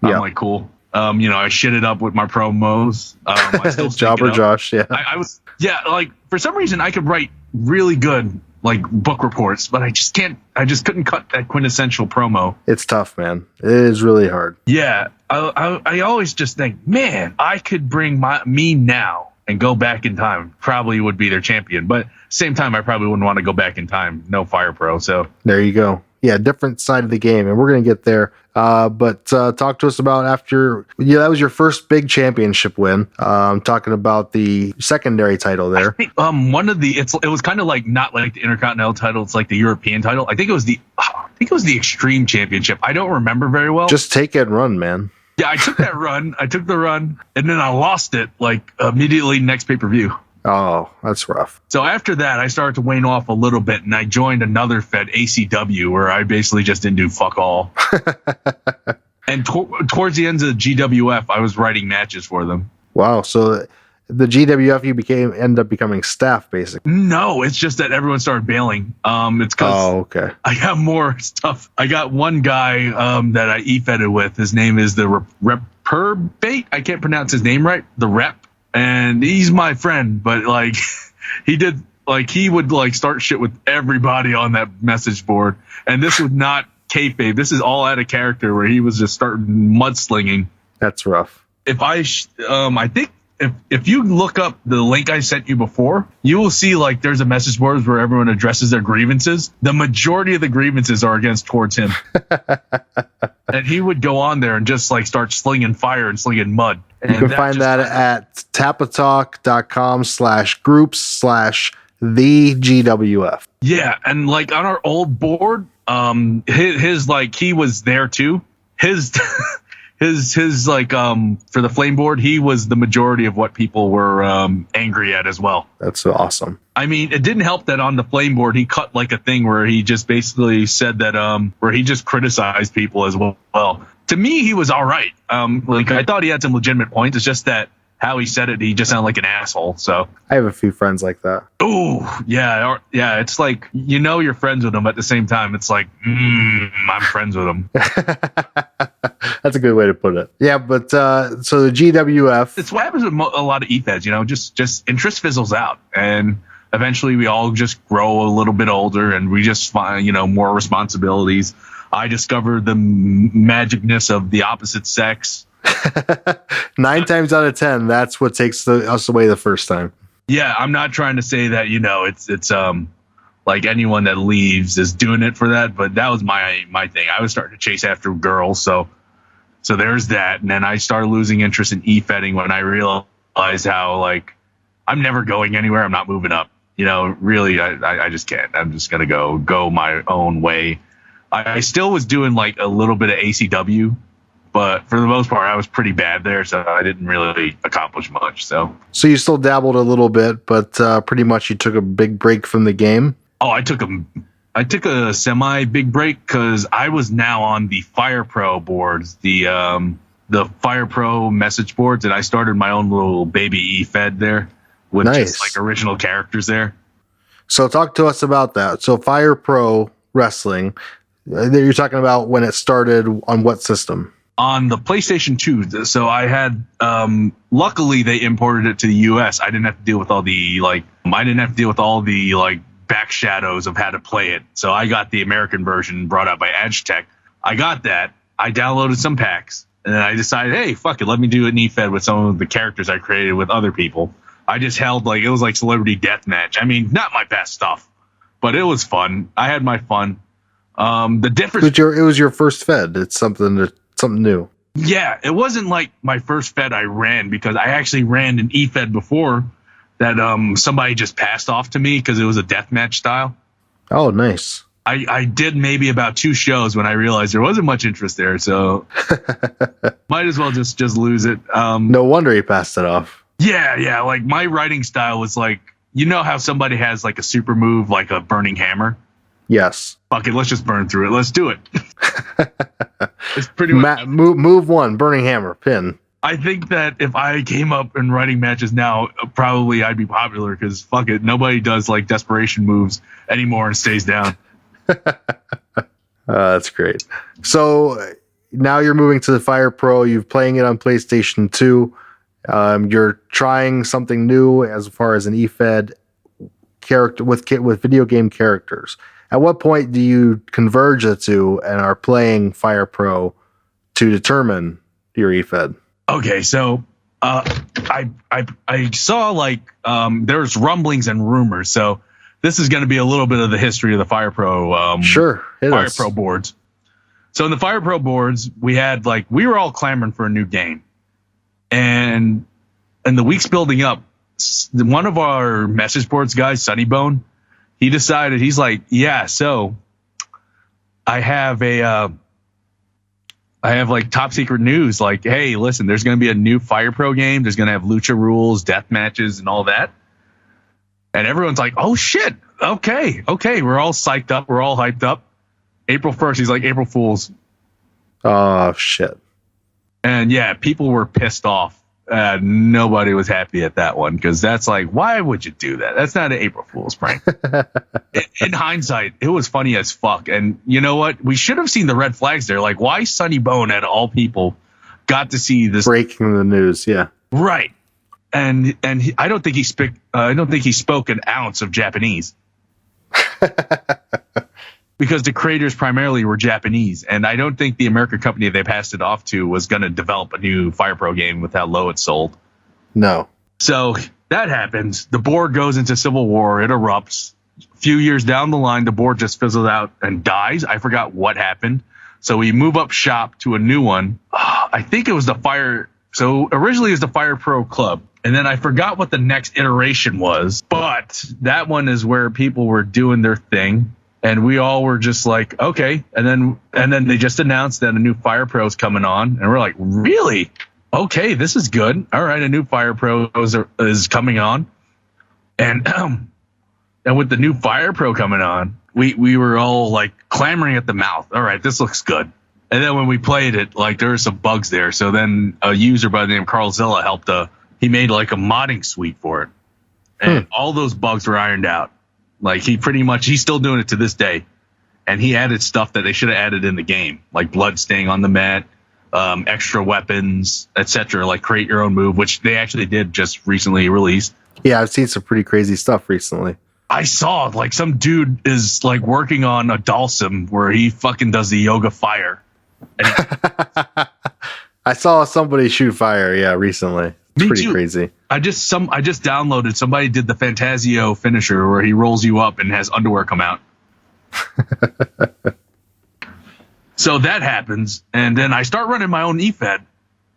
I'm like, cool. I shit it up with my promos. I still Jobber Josh, yeah. I was, like, for some reason I could write really good, like, book reports, but I just couldn't cut that quintessential promo. It's tough, man. It is really hard. Yeah. I always just think, man, I could bring me now and go back in time. Probably would be their champion, but same time, I probably wouldn't want to go back in time. No Fire Pro, so. There you go. Yeah, different side of the game, and we're going to get there. But talk to us about that was your first big championship win. Talking about the secondary title there. I think, it was kind of like not like the Intercontinental title. It's like the European title. I think it was the Extreme Championship. I don't remember very well. Just take it and run, man. Yeah, I took that run. I took the run, and then I lost it like immediately next pay-per-view. Oh, that's rough. So after that, I started to wane off a little bit, and I joined another Fed, ACW, where I basically just didn't do fuck all. And towards the end of GWF, I was writing matches for them. Wow. So the GWF, you ended up becoming staff, basically. No, it's just that everyone started bailing. It's because I got more stuff. I got one guy that I e-feded with. His name is the Reprobate. I can't pronounce his name right. The Rep. And he's my friend, but like he would like start shit with everybody on that message board. And this was not kayfabe. This is all out of character where he was just starting mudslinging. That's rough. I think if you look up the link I sent you before, you will see like there's a message board where everyone addresses their grievances. The majority of the grievances are towards him. And he would go on there and just like start slinging fire and slinging mud. And you can find that at tapatalk.com/groups/thegwf. Yeah. And like on our old board, his like, he was there too. His like, for the flame board, he was the majority of what people were, angry at as well. That's awesome. I mean, it didn't help that on the flame board, he cut like a thing where he just basically said that, where he just criticized people as well. To me, he was all right. Like I thought he had some legitimate points. It's just that how he said it, he just sounded like an asshole. So I have a few friends like that. Oh, yeah. Yeah. It's like, you're friends with them at the same time. It's like, I'm friends with them. That's a good way to put it. Yeah. But, so the GWF. It's what happens with a lot of e-feds, just interest fizzles out. And eventually we all just grow a little bit older and we just find, more responsibilities. I discovered the magicness of the opposite sex. 9 times out of 10, that's what takes us away the first time. Yeah, I'm not trying to say that it's like anyone that leaves is doing it for that, but that was my thing. I was starting to chase after girls, so there's that, and then I started losing interest in e-fetting when I realized how like I'm never going anywhere. I'm not moving up. Really, I just can't. I'm just gonna go my own way. I still was doing like a little bit of ACW. But for the most part, I was pretty bad there, so I didn't really accomplish much. So you still dabbled a little bit, but pretty much you took a big break from the game? Oh, I took a semi-big break because I was now on the Fire Pro boards, the Fire Pro message boards, and I started my own little baby e-fed there with just like original characters there. So talk to us about that. So Fire Pro Wrestling, you're talking about when it started on what system? On the PlayStation 2, so I had, luckily they imported it to the US. I didn't have to deal with all the, back shadows of how to play it. So I got the American version brought out by Agitech. I got that. I downloaded some packs. And then I decided, hey, fuck it, let me do an e-fed with some of the characters I created with other people. I just held, it was like Celebrity Deathmatch. I mean, not my best stuff, but it was fun. I had my fun. The difference... It was your first Fed. It's something new. Yeah, it wasn't like my first Fed I ran because I actually ran an e-fed before that somebody just passed off to me because it was a deathmatch style. Oh, nice. I did maybe about 2 shows when I realized there wasn't much interest there, so might as well just lose it. No wonder he passed it off. Yeah, like my writing style was like, how somebody has like a super move like a burning hammer? Yes. Fuck it, let's just burn through it. Let's do it. It's pretty much move one, Burning Hammer, pin. I think that if I came up in writing matches now, probably I'd be popular because fuck it, nobody does like desperation moves anymore and stays down. That's great. So now you're moving to the Fire Pro. You're playing it on PlayStation 2. You're trying something new as far as an Efed character with video game characters. At what point do you converge the two and are playing Fire Pro to determine your Efed? Okay, so I saw like there's rumblings and rumors. So this is going to be a little bit of the history of the Fire Pro. Sure, Fire Pro boards. So in the Fire Pro boards, we were all clamoring for a new game, and in the weeks building up, one of our message boards guys, Sunnybone, he decided he's like, yeah, so I have like top secret news. Like, hey, listen, there's going to be a new Fire Pro game. There's going to have lucha rules, death matches, and all that. And everyone's like, oh shit, okay. We're all psyched up. We're all hyped up. April 1st, he's like, April Fools. Oh shit. And yeah, people were pissed off. Nobody was happy at that one because that's like, why would you do that? That's not an April Fool's prank. In hindsight, it was funny as fuck. And you know what? We should have seen the red flags there. Like, why Sonny Bone, out of all people, got to see this breaking the news? Yeah, right. And I don't think he spoke an ounce of Japanese. Because the creators primarily were Japanese, and I don't think the American company they passed it off to was going to develop a new Fire Pro game with how low it sold. No. So that happens. The board goes into civil war. It erupts. A few years down the line, the board just fizzles out and dies. I forgot what happened. So we move up shop to a new one. I think it was the Fire. So originally it was the Fire Pro Club. And then I forgot what the next iteration was. But that one is where people were doing their thing. And we all were just like, okay. And then they just announced that a new Fire Pro is coming on. And we're like, really? Okay, this is good. All right, a new Fire Pro is coming on. And with the new Fire Pro coming on, we were all like clamoring at the mouth. All right, this looks good. And then when we played it, like there were some bugs there. So then a user by the name of Carl Zilla helped. He made like a modding suite for it. And all those bugs were ironed out. Like he's still doing it to this day. And he added stuff that they should have added in the game, like blood stain on the mat, extra weapons, etc. Like create your own move, which they actually did just recently released. Yeah, I've seen some pretty crazy stuff recently. I saw like some dude is like working on a Dalsum where he fucking does the yoga fire. I saw somebody shoot fire, recently. It's pretty crazy. I just downloaded. Somebody did the Fantasio finisher where he rolls you up and has underwear come out. So that happens, and then I start running my own Efed.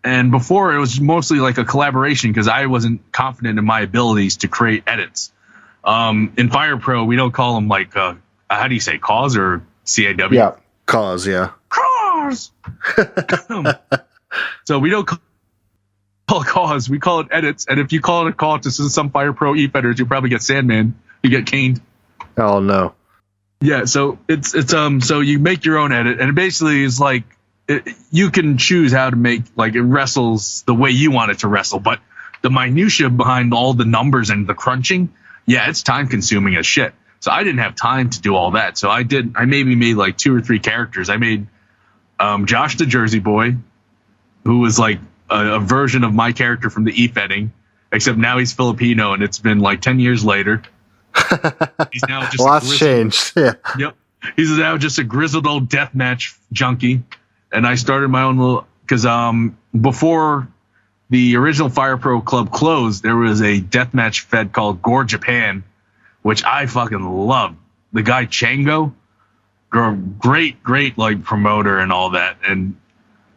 And before it was mostly like a collaboration because I wasn't confident in my abilities to create edits. In Fire Pro, we don't call them like how do you say cause or CAW? Yeah, cause. Yeah, cause. So we don't call it cause, we call it edits. And if you call it a call to some Fire Pro Efedders, you'll probably get Sandman. You get caned. Oh no. Yeah, so it's so you make your own edit, and it basically is like you can choose how to make like it wrestles the way you want it to wrestle, but the minutia behind all the numbers and the crunching, it's time consuming as shit. So I didn't have time to do all that. So I maybe made like 2 or 3 characters. I made Josh the Jersey Boy, who was like a version of my character from the Efedding, except now he's Filipino, and it's been like 10 years later. He's now just lots changed. Yeah. Yep. He's now just a grizzled old deathmatch junkie. And I started my own little because before the original Fire Pro Club closed, there was a deathmatch fed called Gore Japan, which I fucking love. The guy Chango, great like promoter and all that. And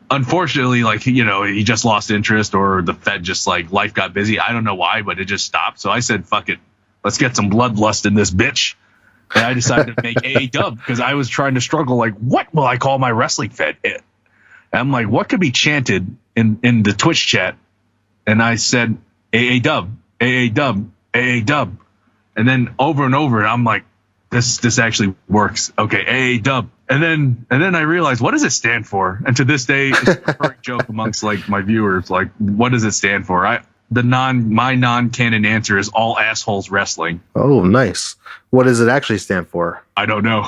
unfortunately, like he just lost interest, or the Fed just like life got busy. I don't know why, but it just stopped. So I said, fuck it. Let's get some bloodlust in this bitch. And I decided to make AA Dub because I was trying to struggle. Like, what will I call my wrestling Fed? And I'm like, what could be chanted in the Twitch chat? And I said, AA Dub, AA Dub, AA Dub. And then over and over, I'm like, this actually works. Okay, AA dub. And then I realized, what does it stand for? And to this day, it's a recurring joke amongst like my viewers, like, what does it stand for? My non-canon answer is All Assholes Wrestling. Oh, nice. What does it actually stand for? I don't know.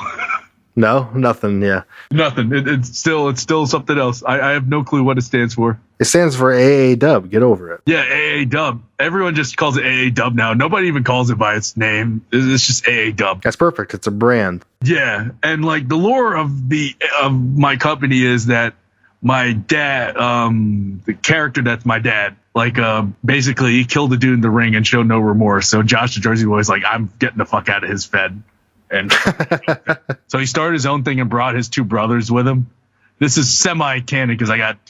No, nothing. Yeah, Nothing. It's still something else. I have no clue what it stands for. it stands for AA Dub. Get over it. Yeah, AA Dub. Everyone just calls it AA Dub now. Nobody even calls it by its name. It's just AA Dub. That's perfect. It's a brand. Yeah, and like the lore of my company is that my dad, the character that's my dad, like basically he killed a dude in the ring and showed no remorse. So Josh the Jersey Boy is like, I'm getting the fuck out of his Fed. And so he started his own thing and brought his two brothers with him. This is semi-canon because I got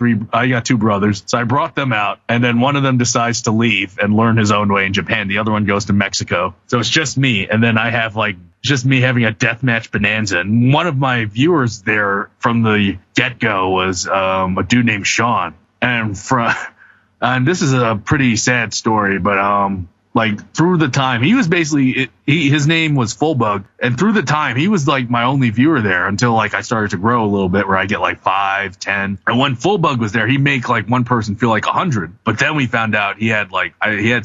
two brothers. So I brought them out, and then one of them decides to leave and learn his own way in Japan. The other one goes to Mexico. So it's just me. And then I have like just me having a deathmatch bonanza. And one of my viewers there from the get-go was a dude named Sean. And this is a pretty sad story, but like through the time he was basically his name was Fullbug, and through the time he was like my only viewer there until like I started to grow a little bit where I get like 5, 10. And when Fullbug was there, he'd make like one person feel like 100. But then we found out he had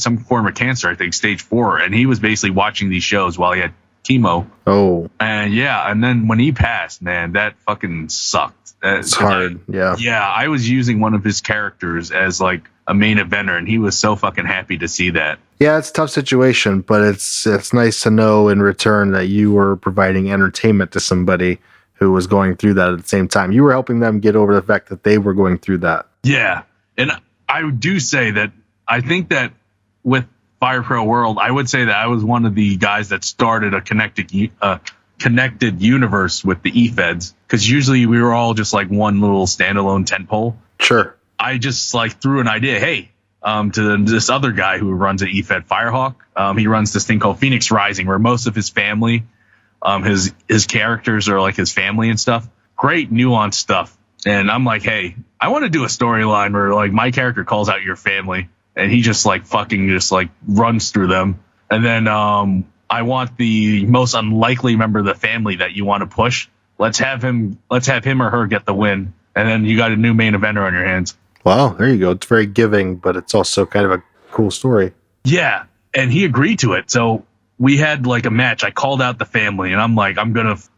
some form of cancer, I think stage 4, and he was basically watching these shows while he had chemo. Oh, and yeah, and then when he passed, man, that fucking sucked. It's hard. Yeah, I was using one of his characters as like a main eventer, and he was so fucking happy to see that. Yeah, it's a tough situation, but it's nice to know in return that you were providing entertainment to somebody who was going through that at the same time. You were helping them get over the fact that they were going through that. Yeah, and I do say that I think that with Fire Pro World, I would say that I was one of the guys that started a connected universe with the Efeds, because usually we were all just like one little standalone tentpole. Sure. I just like threw an idea, hey, to this other guy who runs an Efed Firehawk. He runs this thing called Phoenix Rising, where most of his family, his characters are like his family and stuff. Great nuanced stuff. And I'm like, hey, I want to do a storyline where like my character calls out your family and he just like fucking just like runs through them. And then I want the most unlikely member of the family that you want to push. Let's have him or her get the win. And then you got a new main eventer on your hands. Wow, there you go. It's very giving, but it's also kind of a cool story. Yeah, and he agreed to it. So we had like a match. I called out the family, and I'm like,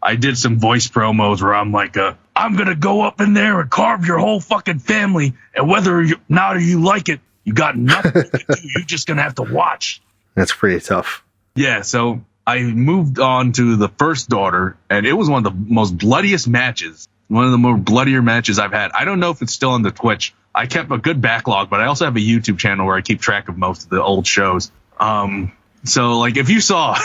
I did some voice promos where I'm like, I'm going to go up in there and carve your whole fucking family. And whether or not you like it, you got nothing to do. You're just going to have to watch. That's pretty tough. Yeah, so I moved on to the first daughter, and it was one of the most bloodiest matches. One of the more bloodier matches I've had. I don't know if it's still on the Twitch. I kept a good backlog, but I also have a YouTube channel where I keep track of most of the old shows. So like if you saw,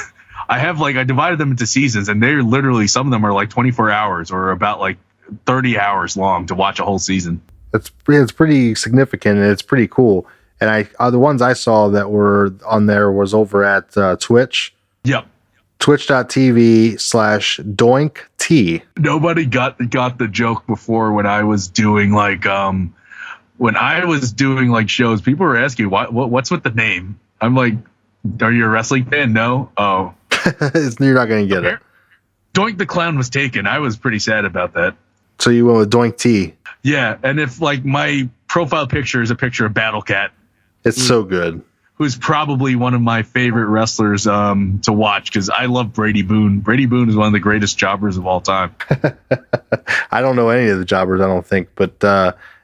I divided them into seasons, and they're literally, some of them are like 24 hours or about like 30 hours long to watch a whole season. It's pretty significant, and it's pretty cool. And the ones I saw that were on there was over at Twitch. Yep. Twitch.tv/DoinkT. Nobody got the joke before when I was doing like shows. People were asking what's with the name. I'm like, are you a wrestling fan? No. Oh, you're not gonna get it. Doink the Clown was taken. I was pretty sad about that. So you went with Doink T. Yeah, and if like my profile picture is a picture of Battle Cat, it's so good. Who's probably one of my favorite wrestlers to watch, because I love Brady Boone. Brady Boone is one of the greatest jobbers of all time. I don't know any of the jobbers, I don't think, but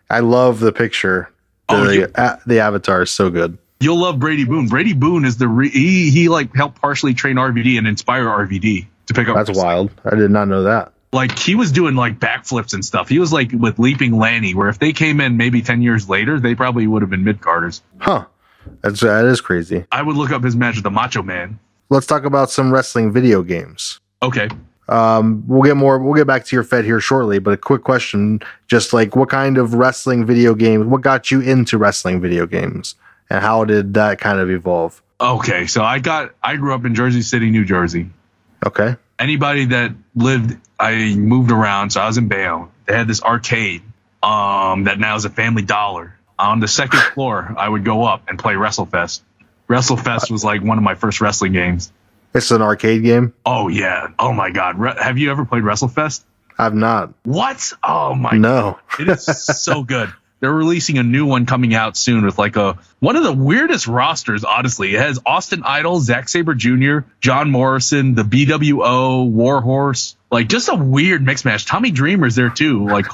I love the picture. The avatar is so good. You'll love Brady Boone. Brady Boone is he like helped partially train RVD and inspire RVD to pick up. That's wild. I did not know that. Like he was doing like backflips and stuff. He was like with Leaping Lanny, where if they came in maybe 10 years later, they probably would have been mid-carders. Huh. That is crazy. I would look up his match with the Macho Man. Let's talk about some wrestling video games. Okay. We'll get back to your Fed here shortly, but a quick question, just like what kind of wrestling video games, what got you into wrestling video games, and how did that kind of evolve? Okay, so I grew up in Jersey City, New Jersey. Okay. Anybody that I moved around, so I was in Bayonne. They had this arcade that now is a Family Dollar. On the second floor, I would go up and play WrestleFest. WrestleFest was like one of my first wrestling games. It's an arcade game? Oh, yeah. Oh, my God. Have you ever played WrestleFest? I've not. What? Oh, my No. God. It is so good. They're releasing a new one coming out soon with like one of the weirdest rosters, honestly. It has Austin Idol, Zack Sabre Jr., John Morrison, the BWO, Warhorse, like just a weird mix match. Tommy Dreamer's there too, like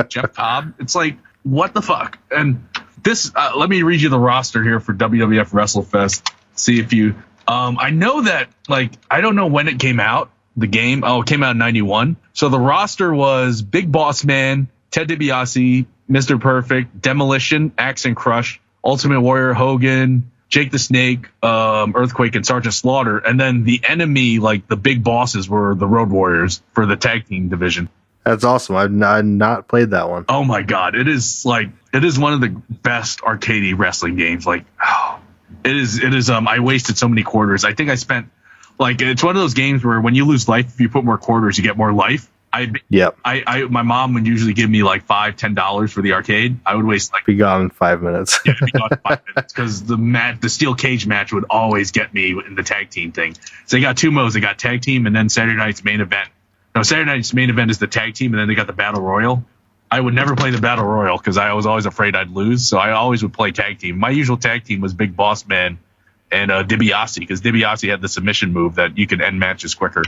Jeff Cobb. It's like, what the fuck? And this, let me read you the roster here for WWF WrestleFest. See if you, I know that, like, I don't know when it came out, the game. Oh, it came out in 91. So the roster was Big Boss Man, Ted DiBiase, Mr. Perfect, Demolition, Axe and Crush, Ultimate Warrior, Hogan, Jake the Snake, Earthquake, and Sergeant Slaughter. And then the enemy, like the big bosses, were the Road Warriors for the tag team division. That's awesome. I've not played that one. Oh my God. It is one of the best arcade wrestling games. Like, oh, it is, I wasted so many quarters. I think I spent, like, it's one of those games where when you lose life, if you put more quarters, you get more life. My mom would usually give me like $5-10 for the arcade. I would waste like be gone in 5 minutes. Be gone in 5 minutes because the steel cage match would always get me in the tag team thing. So they got two modes. They got tag team and then Saturday night's main event. No, Saturday night's main event is the tag team and then they got the battle royal. I would never play the battle royal because I was always afraid I'd lose. So I always would play tag team. My usual tag team was Big Boss Man and DiBiase because DiBiase had the submission move that you could end matches quicker.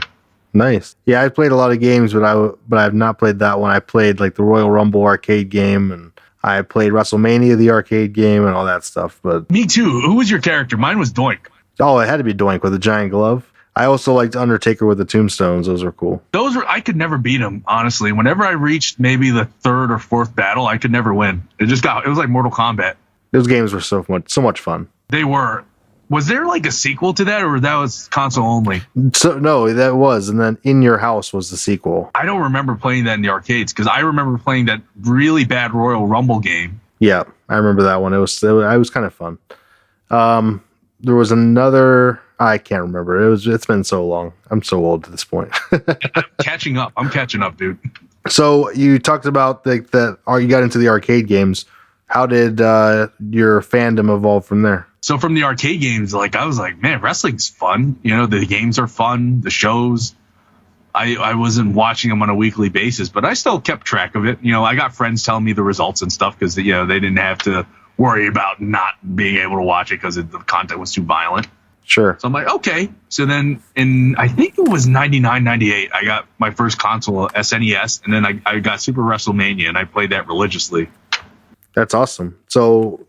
Nice. Yeah, I played a lot of games, but I have not played that one. I played like the Royal Rumble arcade game, and I played WrestleMania, the arcade game, and all that stuff. But me too. Who was your character? Mine was Doink. Oh, it had to be Doink with a giant glove. I also liked Undertaker with the tombstones. Those were cool. I could never beat them, honestly. Whenever I reached maybe the third or fourth battle, I could never win. It was like Mortal Kombat. Those games were so much fun. They were. Was there like a sequel to that, or that was console only? So no, that was, and then In Your House was the sequel. I don't remember playing that in the arcades because I remember playing that really bad Royal Rumble game. Yeah, I remember that one. It was kind of fun. There was another. I can't remember. It's been so long. I'm so old at this point. I'm catching up, dude. So you talked about you got into the arcade games. How did your fandom evolve from there? So from the arcade games, like I was like, man, wrestling's fun. You know, the games are fun, the shows. I wasn't watching them on a weekly basis, but I still kept track of it. You know, I got friends telling me the results and stuff because, you know, they didn't have to worry about not being able to watch it because the content was too violent. Sure. So I'm like, okay. So then I think it was 99, 98, I got my first console, SNES, and then I got Super WrestleMania, and I played that religiously. That's awesome. So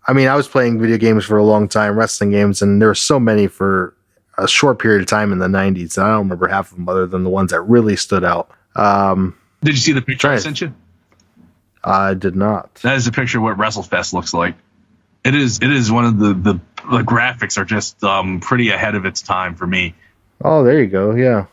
I was playing video games for a long time, wrestling games, and there were so many for a short period of time in the 90s. And I don't remember half of them other than the ones that really stood out. Did you see the picture I sent you? I did not. That is a picture of what WrestleFest looks like. It is one of the graphics are just pretty ahead of its time for me. Oh, there you go. Yeah.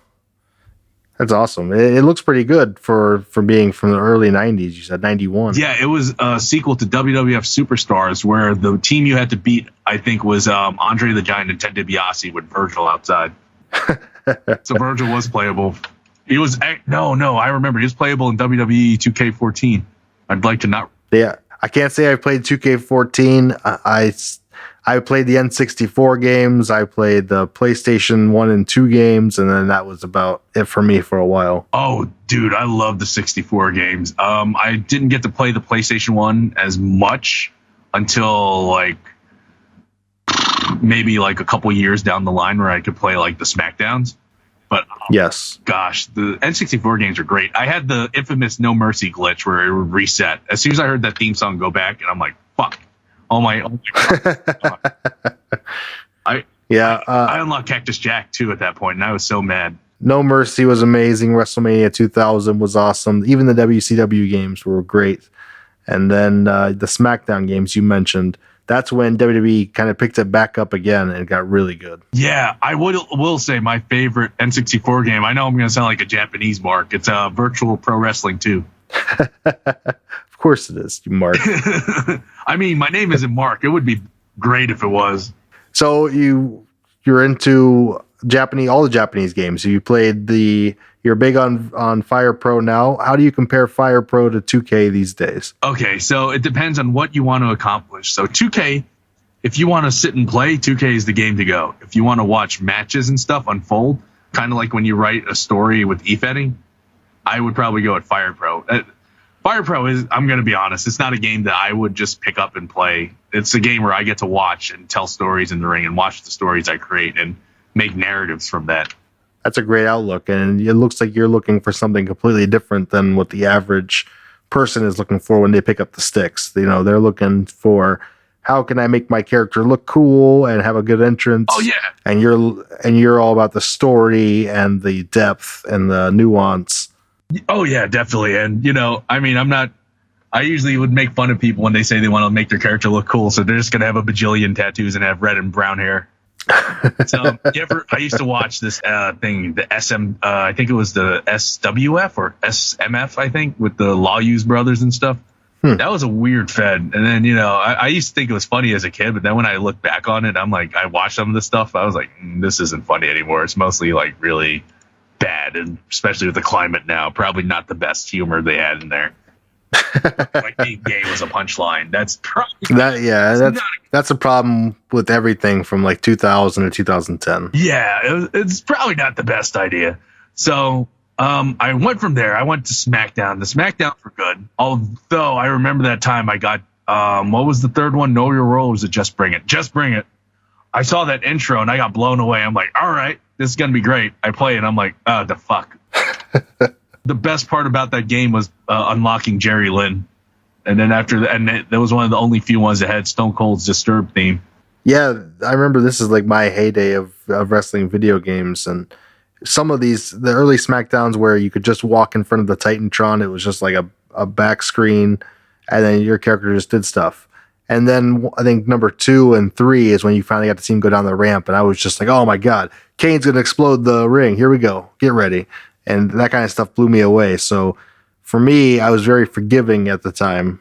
That's awesome. It looks pretty good for being from the early 90s. You said 91. Yeah, it was a sequel to WWF Superstars where the team you had to beat, I think, was Andre the Giant and Ted DiBiase with Virgil outside. So Virgil was playable. He was no, I remember. He was playable in WWE 2K14. I'd like to not. Yeah, I can't say I played 2K14. I played the N64 games. I played the PlayStation 1 and 2 games, and then that was about it for me for a while. Oh, dude, I love the 64 games. I didn't get to play the PlayStation 1 as much until like maybe like a couple years down the line where I could play like the SmackDowns. But yes, gosh, the N64 games are great. I had the infamous No Mercy glitch where it would reset as soon as I heard that theme song go back, and I'm like, fuck. Oh my God. I unlocked Cactus Jack too at that point, and I was so mad. No Mercy was amazing. WrestleMania 2000 was awesome. Even the WCW games were great. And then the SmackDown games you mentioned, that's when WWE kind of picked it back up again and it got really good. Yeah, I will say my favorite N64 game, I know I'm going to sound like a Japanese mark, it's Virtual Pro Wrestling 2. Of course it is, you Mark. I mean, my name isn't Mark. It would be great if it was. So you're into all the Japanese games. So you're big on Fire Pro now. How do you compare Fire Pro to 2K these days? Okay, so it depends on what you want to accomplish. So 2K if you want to sit and play, 2K is the game to go. If you want to watch matches and stuff unfold, kind of like when you write a story with Efeding, I would probably go at Fire Pro. Fire Pro is, I'm going to be honest, it's not a game that I would just pick up and play. It's a game where I get to watch and tell stories in the ring and watch the stories I create and make narratives from that. That's a great outlook, and it looks like you're looking for something completely different than what the average person is looking for when they pick up the sticks. You know, they're looking for, how can I make my character look cool and have a good entrance? Oh yeah. And you're all about the story and the depth and the nuance. Oh yeah, definitely. And you know, I mean, I usually would make fun of people when they say they want to make their character look cool, so they're just gonna have a bajillion tattoos and have red and brown hair. So I used to watch this thing, the I think it was the SWF or SMF, I think, with the Lawyus brothers and stuff. That was a weird Fed. And then, you know, I used to think it was funny as a kid, but then when I look back on it, I'm like, I watched some of the stuff, I was like, this isn't funny anymore. It's mostly like really bad, and especially with the climate now, probably not the best humor they had in there. Like being gay was a punchline. That's probably that's a problem with everything from like 2000 to 2010. Yeah, it's probably not the best idea. So I went from there. I went to SmackDown. The SmackDowns were good, although I remember that time I got what was the third one? Know Your Role, or was it Just Bring It? Just Bring It. I saw that intro and I got blown away. I'm like, all right, this is gonna be great. I play it and I'm like, the fuck. The best part about that game was unlocking Jerry Lynn. And then after that, and that was one of the only few ones that had Stone Cold's Disturbed theme. Yeah, I remember this is like my heyday of wrestling video games. And some of the early SmackDowns where you could just walk in front of the Titantron, it was just like a back screen, and then your character just did stuff. And then I think number 2 and 3 is when you finally got to see him go down the ramp, and I was just like, oh my God, Kane's going to explode the ring. Here we go. Get ready. And that kind of stuff blew me away. So for me, I was very forgiving at the time.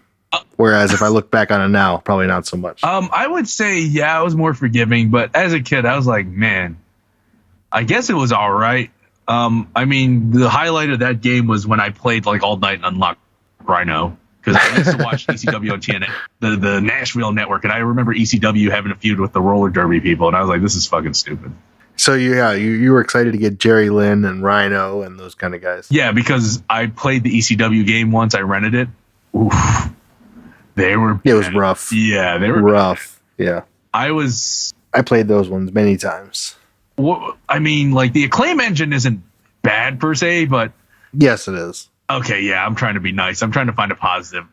Whereas if I look back on it now, probably not so much. I would say, yeah, I was more forgiving. But as a kid, I was like, man, I guess it was all right. I mean, the highlight of that game was when I played like all night and unlocked Rhino. Because I used to watch ECW on TNA, the Nashville network. And I remember ECW having a feud with the roller derby people. And I was like, this is fucking stupid. So you were excited to get Jerry Lynn and Rhino and those kind of guys. Yeah, because I played the ECW game once. I rented it. Oof. They were bad. It was rough. Yeah, they were rough. Bad. Yeah. I played those ones many times. I mean, like the Acclaim engine isn't bad per se, but yes, it is. Okay, yeah, I'm trying to be nice. I'm trying to find a positive.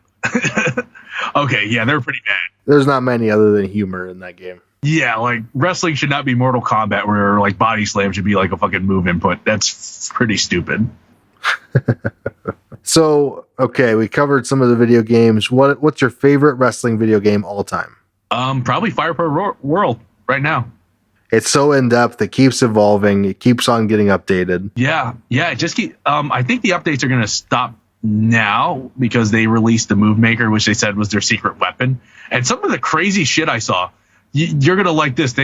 Okay, yeah, they're pretty bad. There's not many other than humor in that game. Yeah, like wrestling should not be Mortal Kombat where like body slam should be like a fucking move input. That's pretty stupid. So, okay, we covered some of the video games. What's your favorite wrestling video game all time? Probably Fire Pro World right now. It's so in depth. It keeps evolving. It keeps on getting updated. Yeah. Just keep. I think the updates are going to stop now because they released the Move Maker, which they said was their secret weapon. And some of the crazy shit I saw. You're going to like this.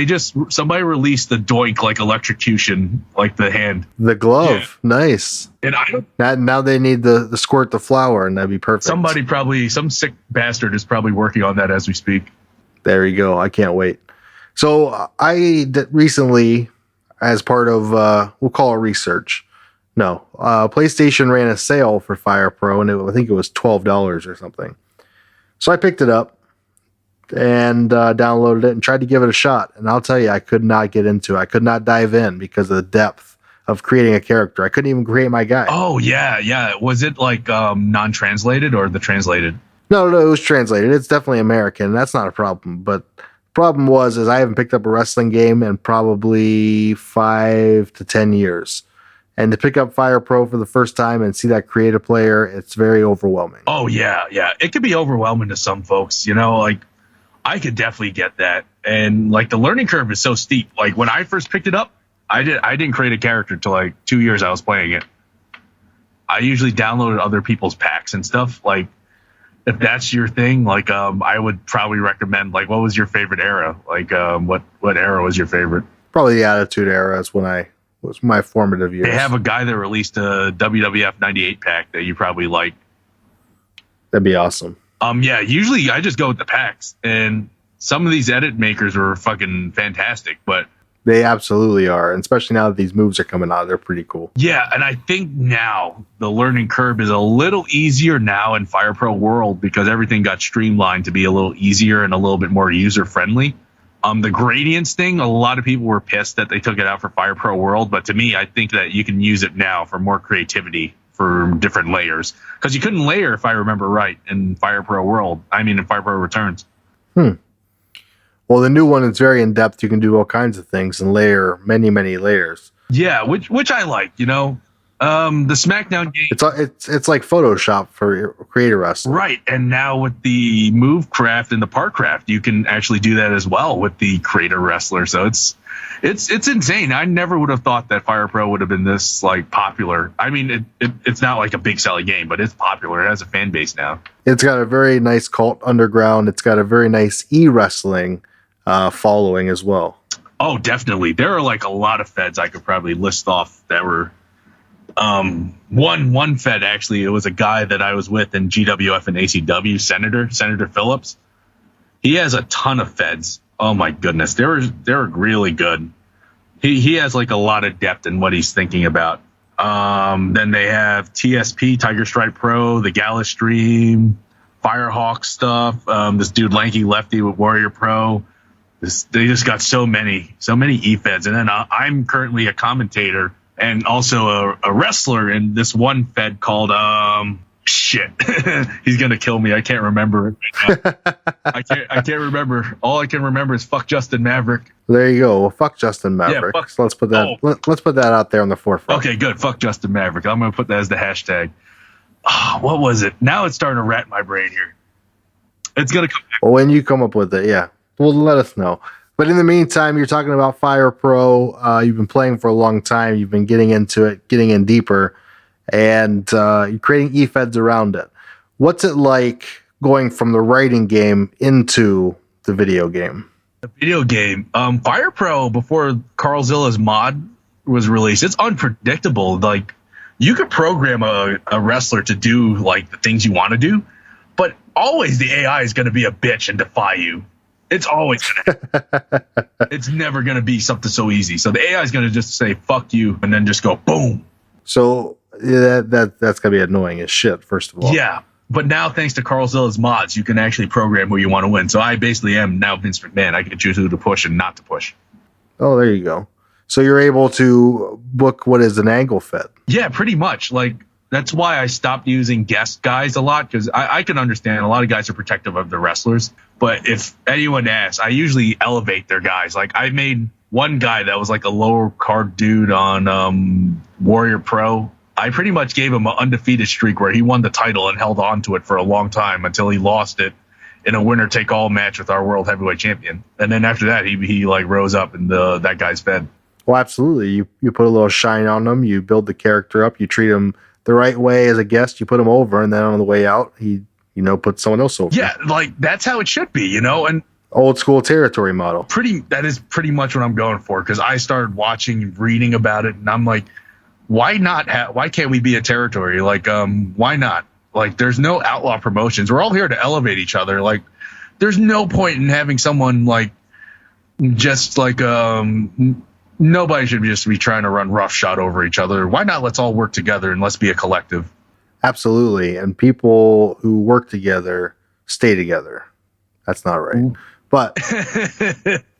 Somebody released the Doink, like electrocution, like the hand. The glove. Yeah. Nice. And now they need the squirt the flower, and that'd be perfect. Some sick bastard is probably working on that as we speak. There you go. I can't wait. So I recently, as part of, we'll call it research. No, PlayStation ran a sale for Fire Pro, and I think it was $12 or something. So I picked it up and downloaded it and tried to give it a shot. And I'll tell you, I could not get into it. I could not dive in because of the depth of creating a character. I couldn't even create my guy. Oh, yeah. Was it like non-translated or the translated? No, it was translated. It's definitely American. That's not a problem. But the problem is I haven't picked up a wrestling game in probably 5 to 10 years. And to pick up Fire Pro for the first time and see that creative player, it's very overwhelming. Oh, yeah. It could be overwhelming to some folks, like I could definitely get that. And like the learning curve is so steep. Like when I first picked it up, I didn't create a character till like 2 years I was playing it. I usually downloaded other people's packs and stuff. Like if that's your thing, like I would probably recommend, like, what was your favorite era? Like what era was your favorite? Probably the Attitude Era is was my formative years. They have a guy that released a WWF 98 pack that you probably like. That'd be awesome. Yeah, usually I just go with the packs, and some of these edit makers were fucking fantastic, but They absolutely are, and especially now that these moves are coming out, they're pretty cool. yeah, and I think now the learning curve is a little easier now in Fire Pro World because everything got streamlined to be a little easier and a little bit more user friendly. The gradients thing, a lot of people were pissed that they took it out for Fire Pro World, but to me, I think that you can use it now for more creativity for different layers, because you couldn't layer, if I remember right, in Fire Pro World. I mean, in Fire Pro Returns. Well, the new one is very in depth. You can do all kinds of things and layer many, many layers. Yeah, which I like. You know, the SmackDown game. It's like Photoshop for creator wrestling. Right, and now with the move craft and the part craft, you can actually do that as well with the creator wrestler. So it's insane. I never would have thought that Fire Pro would have been this like popular. I mean, it's not like a big selling game, but it's popular. It has a fan base now. It's got a very nice cult underground. It's got a very nice e-wrestling following as well. Oh, definitely. There are like a lot of feds I could probably list off that were one fed, actually. It was a guy that I was with in GWF and ACW, Senator Phillips. He has a ton of feds. Oh my goodness, they're really good. He has like a lot of depth in what he's thinking about. Then they have TSP, Tiger Stripe Pro, the Gala Stream, Firehawk stuff. This dude Lanky Lefty with Warrior Pro. They just got so many e-feds. And then I'm currently a commentator and also a wrestler in this one fed called shit. He's gonna kill me. I can't remember it right now. I can't remember. All I can remember is fuck Justin Maverick. There you go. Well, fuck Justin Maverick. Yeah, So let's put that. Let's put that out there on the forefront. Okay, good. Fuck Justin Maverick. I'm gonna put that as the hashtag. What was it? Now it's starting to rat my brain here. It's gonna come back. Well, when you come up with it, yeah, well, let us know. But in the meantime, you're talking about Fire Pro. You've been playing for a long time. You've been getting into it, getting in deeper, and you're creating e-feds around it. What's it like going from the writing game into the video game? The video game, Fire Pro, before Carl Zilla's mod was released, it's unpredictable. Like, you could program a wrestler to do like the things you want to do, but always the AI is going to be a bitch and defy you. It's always going to. It's never going to be something so easy. So the AI is going to just say "fuck you" and then just go boom. So that's going to be annoying as shit. First of all, yeah. But now, thanks to Carl Zilla's mods, you can actually program who you want to win. So I basically am now Vince McMahon. I can choose who to push and not to push. Oh, there you go. So you're able to book what is an angle fed. Yeah, pretty much. Like, that's why I stopped using guest guys a lot, because I can understand a lot of guys are protective of the wrestlers. But if anyone asks, I usually elevate their guys. Like, I made one guy that was like a lower card dude on Warrior Pro. I pretty much gave him an undefeated streak where he won the title and held on to it for a long time until he lost it in a winner-take-all match with our world heavyweight champion. And then after that, he like rose up and that guy's fed. Well, absolutely. You put a little shine on them. You build the character up. You treat him the right way as a guest. You put him over, and then on the way out, he put someone else over. Yeah, like that's how it should be, and old school territory model. That is pretty much what I'm going for, because I started watching and reading about it, and I'm like, why can't we be a territory? Like, why not? Like, there's no outlaw promotions. We're all here to elevate each other. Like, there's no point in having someone like just like nobody should just be trying to run roughshod over each other. Why not? Let's all work together and let's be a collective. Absolutely. And people who work together stay together. That's not right. Ooh. But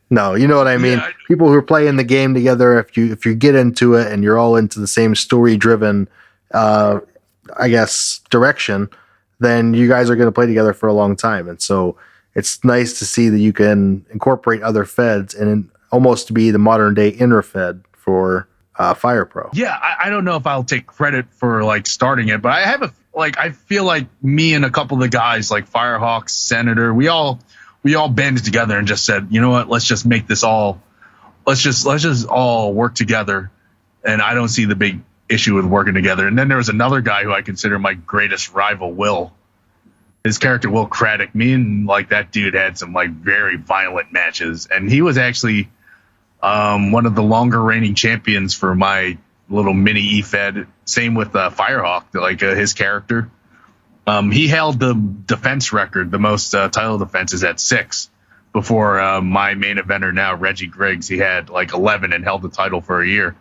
no, you know what I mean? Yeah, people who are playing the game together, if you get into it and you're all into the same story driven, direction, then you guys are going to play together for a long time. And so it's nice to see that you can incorporate other feds and almost be the modern day inner fed for Fire Pro. Yeah, I don't know if I'll take credit for like starting it, but I feel like me and a couple of the guys like Firehawk, Senator, we all banded together and just said, you know what, let's just make this all, let's just all work together. And I don't see the big issue with working together. And then there was another guy who I consider my greatest rival, Will. His character, Will Craddock. Me and like that dude had some like very violent matches, and he was actually one of the longer reigning champions for my little mini E-Fed. Same with Firehawk, like his character. He held the defense record, the most title defenses at 6. before my main eventer now, Reggie Griggs. He had like 11 and held the title for a year.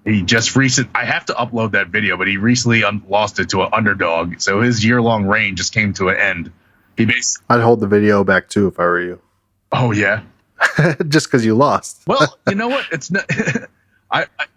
He just I have to upload that video, but he recently lost it to an underdog. So his year-long reign just came to an end. I'd hold the video back too if I were you. Oh yeah, just because you lost. Well, you know what? It's not.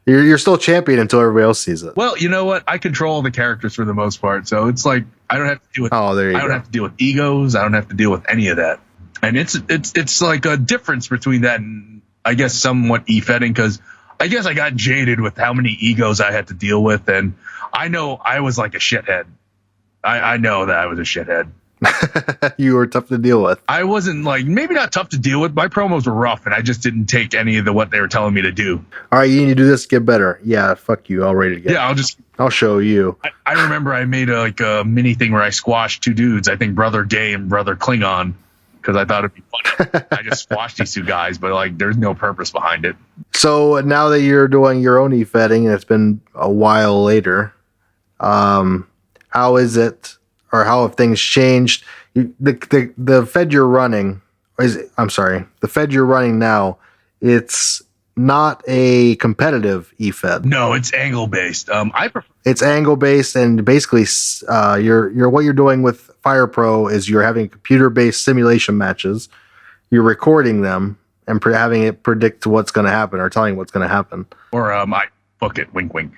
You're still champion until everybody else sees it. Well, you know what? I control the characters for the most part, so it's like I don't have to deal with. Oh, there you go. I don't have to deal with egos. I don't have to deal with any of that. And it's like a difference between that and I guess somewhat Efeding, because I guess I got jaded with how many egos I had to deal with, and I know I was like a shithead. I know that I was a shithead. You were tough to deal with. I wasn't like, maybe not tough to deal with. My promos were rough, and I just didn't take any of what they were telling me to do. All right, you need to do this to get better. Yeah, fuck you. I'll rate it again. Yeah, I'll show you. I remember I made a mini thing where I squashed two dudes. I think Brother Gay and Brother Klingon, because I thought it'd be funny. I just squashed these two guys, but like, there's no purpose behind it. So now that you're doing your own Efeding, and it's been a while later, how is it, or how have things changed? The Fed you're running the Fed you're running now, it's not a competitive Efed. No, it's angle based. It's angle based, and basically, you're what you're doing with Fire Pro is you're having computer based simulation matches. You're recording them and having it predict what's going to happen, or telling what's going to happen. Or I book it. Wink, wink.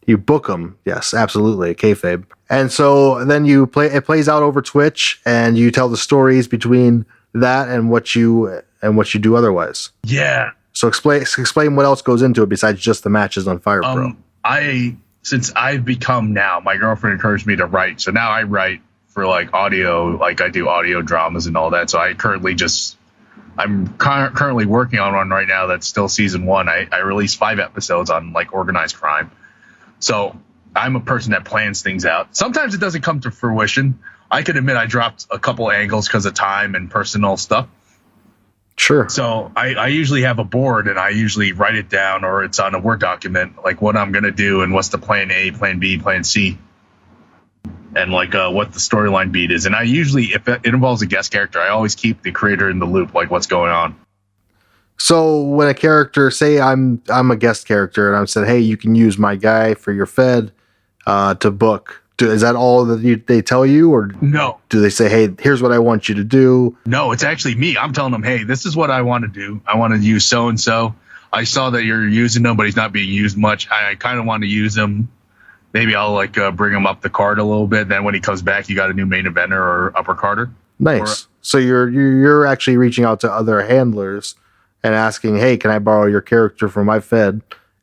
You book them, yes, absolutely, kayfabe. And so then it plays out over Twitch, and you tell the stories between that and what you do otherwise. Yeah. So explain what else goes into it besides just the matches on Fire Pro. Since I've become now, my girlfriend encouraged me to write, so now I write for like audio, like I do audio dramas and all that. So I'm currently working on one right now that's still season 1. I released 5 episodes on like organized crime. So I'm a person that plans things out. Sometimes it doesn't come to fruition. I can admit I dropped a couple angles because of time and personal stuff. Sure. So I usually have a board, and I usually write it down, or it's on a Word document, like what I'm going to do and what's the plan A, plan B, plan C, and like what the storyline beat is. And I usually, if it involves a guest character, I always keep the creator in the loop, like what's going on. So when a character, say I'm a guest character, and I'm said, hey, you can use my guy for your Fed to book. Is that all that they tell you, or no? Do they say, hey, here's what I want you to do? No, it's actually me. I'm telling them, hey, this is what I want to do. I want to use so and so. I saw that you're using him, but he's not being used much. I kind of want to use him. Maybe I'll like bring him up the card a little bit. Then when he comes back, you got a new main eventer or upper carder. Nice. So you're actually reaching out to other handlers and asking, hey, can I borrow your character for my Fed?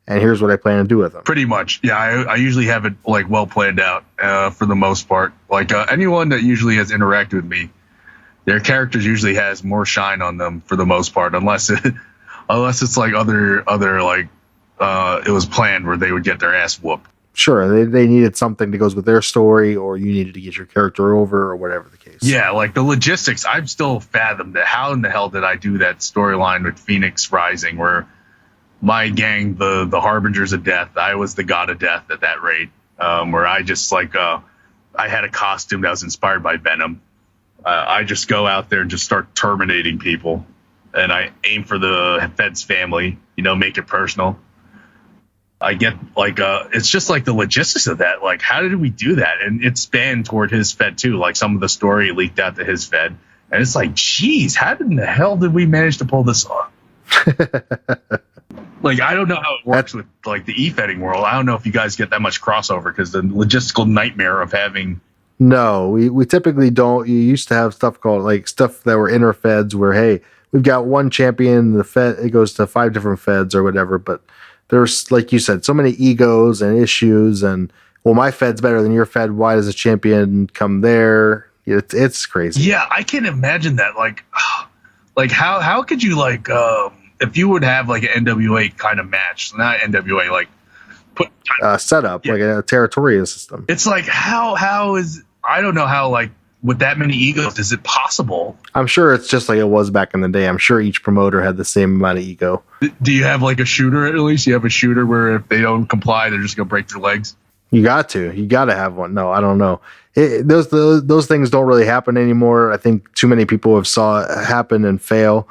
And here's what I plan to do with them. Pretty much. Yeah, I usually have it like well planned out for the most part. Like anyone that usually has interacted with me, their characters usually has more shine on them for the most part, unless it's like other like it was planned where they would get their ass whooped. Sure, they needed something that goes with their story, or you needed to get your character over, or whatever the case. Yeah, like the logistics, I'm still fathomed that. How in the hell did I do that storyline with Phoenix Rising, where my gang, the Harbingers of Death, I was the god of death at that rate, where I just like I had a costume that was inspired by Venom. I just go out there and just start terminating people, and I aim for the Fed's family, make it personal. I get like it's just like the logistics of that. Like, how did we do that? And it spanned toward his Fed too. Like some of the story leaked out to his Fed, and it's like, geez, how in the hell did we manage to pull this off? Like, I don't know how it works with like the Efeding world. I don't know if you guys get that much crossover, because the logistical nightmare of having. No, we typically don't. You used to have stuff called like stuff that were inner Feds, where hey, we've got one champion, the Fed, it goes to 5 different Feds or whatever, but there's, like you said, so many egos and issues, and well, my Fed's better than your Fed. Why does a champion come there? It's crazy. Yeah, I can imagine that. Like how could you like if you would have like an NWA kind of match, not NWA, like put setup, yeah, like a territorial system. It's like how is, I don't know how, like with that many egos, is it possible? I'm sure it's just like it was back in the day. I'm sure each promoter had the same amount of ego. Do you have like a shooter at least? You have a shooter where if they don't comply, they're just gonna break their legs? You got to have one. No, I don't know. Those things don't really happen anymore. I think too many people have saw it happen and fail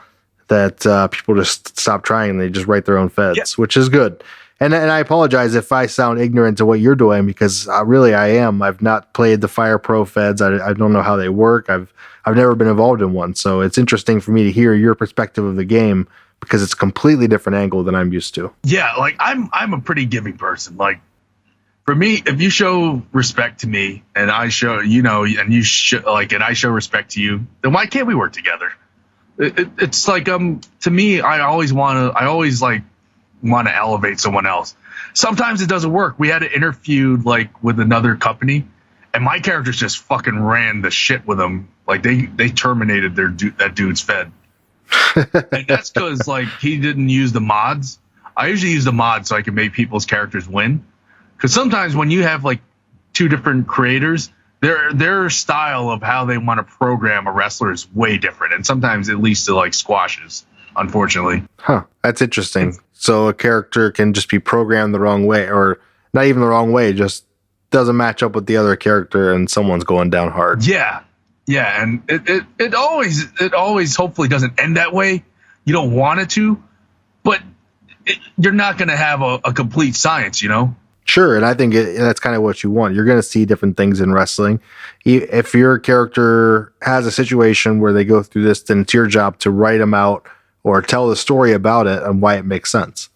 that people just stop trying and they just write their own feds, which is good. And I apologize if I sound ignorant to what you're doing, because really I am. I've not played the Fire Pro feds. I don't know how they work. I've never been involved in one, so it's interesting for me to hear your perspective of the game, because it's a completely different angle than I'm used to. Yeah, like I'm a pretty giving person. Like, for me, if you show respect to me and I show, and I show respect to you, then why can't we work together? It's like, to me, I always want to elevate someone else. Sometimes it doesn't work. We had an interview like with another company, and my characters just fucking ran the shit with them. Like they terminated that dude's fed. And that's because like he didn't use the mods. I usually use the mods so I can make people's characters win. Because sometimes when you have like two different creators, their style of how they want to program a wrestler is way different, and sometimes it leads to like squashes, unfortunately. Huh, that's interesting. So a character can just be programmed the wrong way, or not even the wrong way, just doesn't match up with the other character, and someone's going down hard. Yeah, and it always hopefully doesn't end that way. You don't want it to, but you're not going to have a complete science, you know? Sure, and I think that's kind of what you want. You're going to see different things in wrestling. If your character has a situation where they go through this, then it's your job to write them out or tell the story about it and why it makes sense.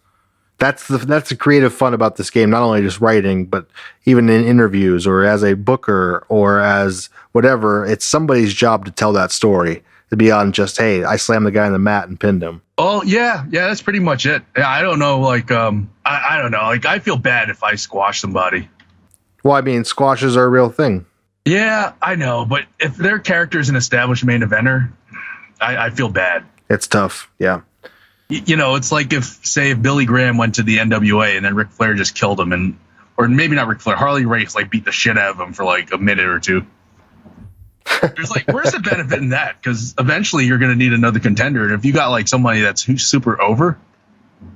That's the creative fun about this game, not only just writing, but even in interviews or as a booker or as whatever. It's somebody's job to tell that story, beyond just, hey, I slammed the guy on the mat and pinned him. Oh, yeah, that's pretty much it. I don't know, like, I don't know. Like, I feel bad if I squash somebody. Well, I mean, squashes are a real thing. Yeah, I know, but if their character is an established main eventer, I feel bad. It's tough, yeah. You know, it's like if Billy Graham went to the NWA and then Ric Flair just killed him, or maybe not Ric Flair, Harley Race, like, beat the shit out of him for, like, a minute or two. There's like, where's the benefit in that? Because eventually you're going to need another contender. And if you got like somebody that's super over,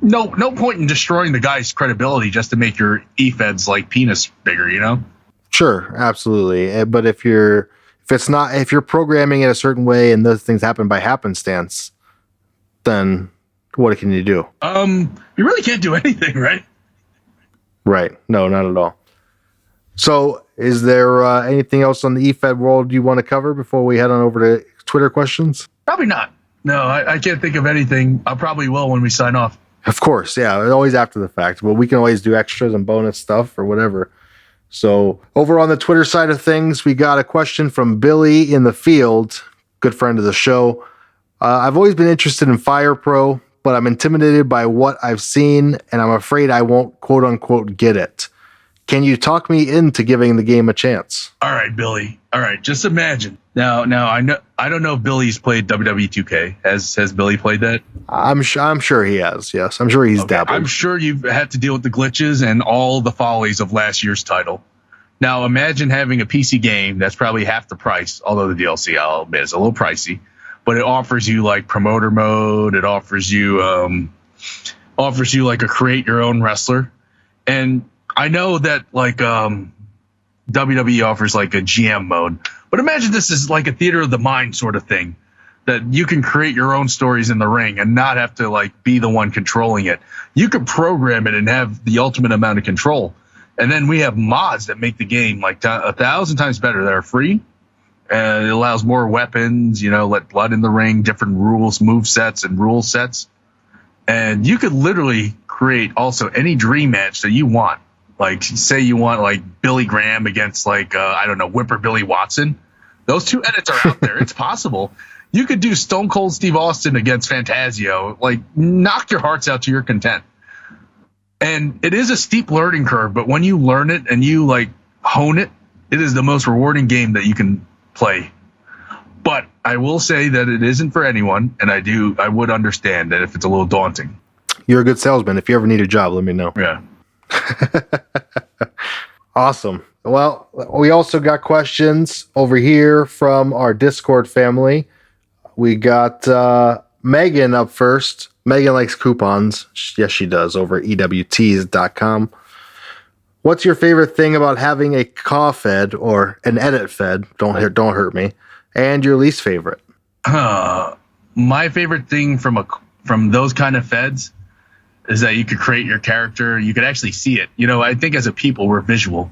no point in destroying the guy's credibility just to make your Efed's like penis bigger, you know? Sure, absolutely. But if you're programming it a certain way and those things happen by happenstance, then what can you do? You really can't do anything, right? Right. No, not at all. So, is there anything else on the Efed world you want to cover before we head on over to Twitter questions? Probably not. No, I can't think of anything. I probably will when we sign off. Of course, yeah. Always after the fact. But we can always do extras and bonus stuff or whatever. So, over on the Twitter side of things, we got a question from Billy in the Field, good friend of the show. I've always been interested in Fire Pro, but I'm intimidated by what I've seen, and I'm afraid I won't quote-unquote get it. Can you talk me into giving the game a chance? All right, Billy. All right, just imagine. Now I don't know if Billy's played WWE 2K. Has Billy played that? I'm sure he has. Yes, I'm sure he's dabbled. I'm sure you've had to deal with the glitches and all the follies of last year's title. Now imagine having a PC game that's probably half the price, although the DLC, I'll admit, is a little pricey, but it offers you like promoter mode. It offers you like a create your own wrestler, and I know that like WWE offers like a GM mode, but imagine this is like a theater of the mind sort of thing, that you can create your own stories in the ring and not have to like be the one controlling it. You can program it and have the ultimate amount of control. And then we have mods that make the game like 1,000 times better. That are free, and it allows more weapons, let blood in the ring, different rules, move sets and rule sets. And you could literally create also any dream match that you want. Like, say you want like Billy Graham against like Whipper Billy Watson. Those two edits are out there. It's possible. You could do Stone Cold Steve Austin against Fantasio. Like, knock your hearts out to your content. And it is a steep learning curve, but when you learn it and you like hone it, it is the most rewarding game that you can play. But I will say that it isn't for anyone, and I would understand that if it's a little daunting. You're a good salesman. If you ever need a job, let me know. Yeah. Awesome. Well, we also got questions over here from our Discord family. We got Megan up first. Megan likes coupons. Yes, she does, over at EWTs.com. What's your favorite thing about having a caw fed or an edit fed? Don't hurt me. And your least favorite? My favorite thing from those kind of feds is that you could create your character. You could actually see it. You know, I think as a people, we're visual.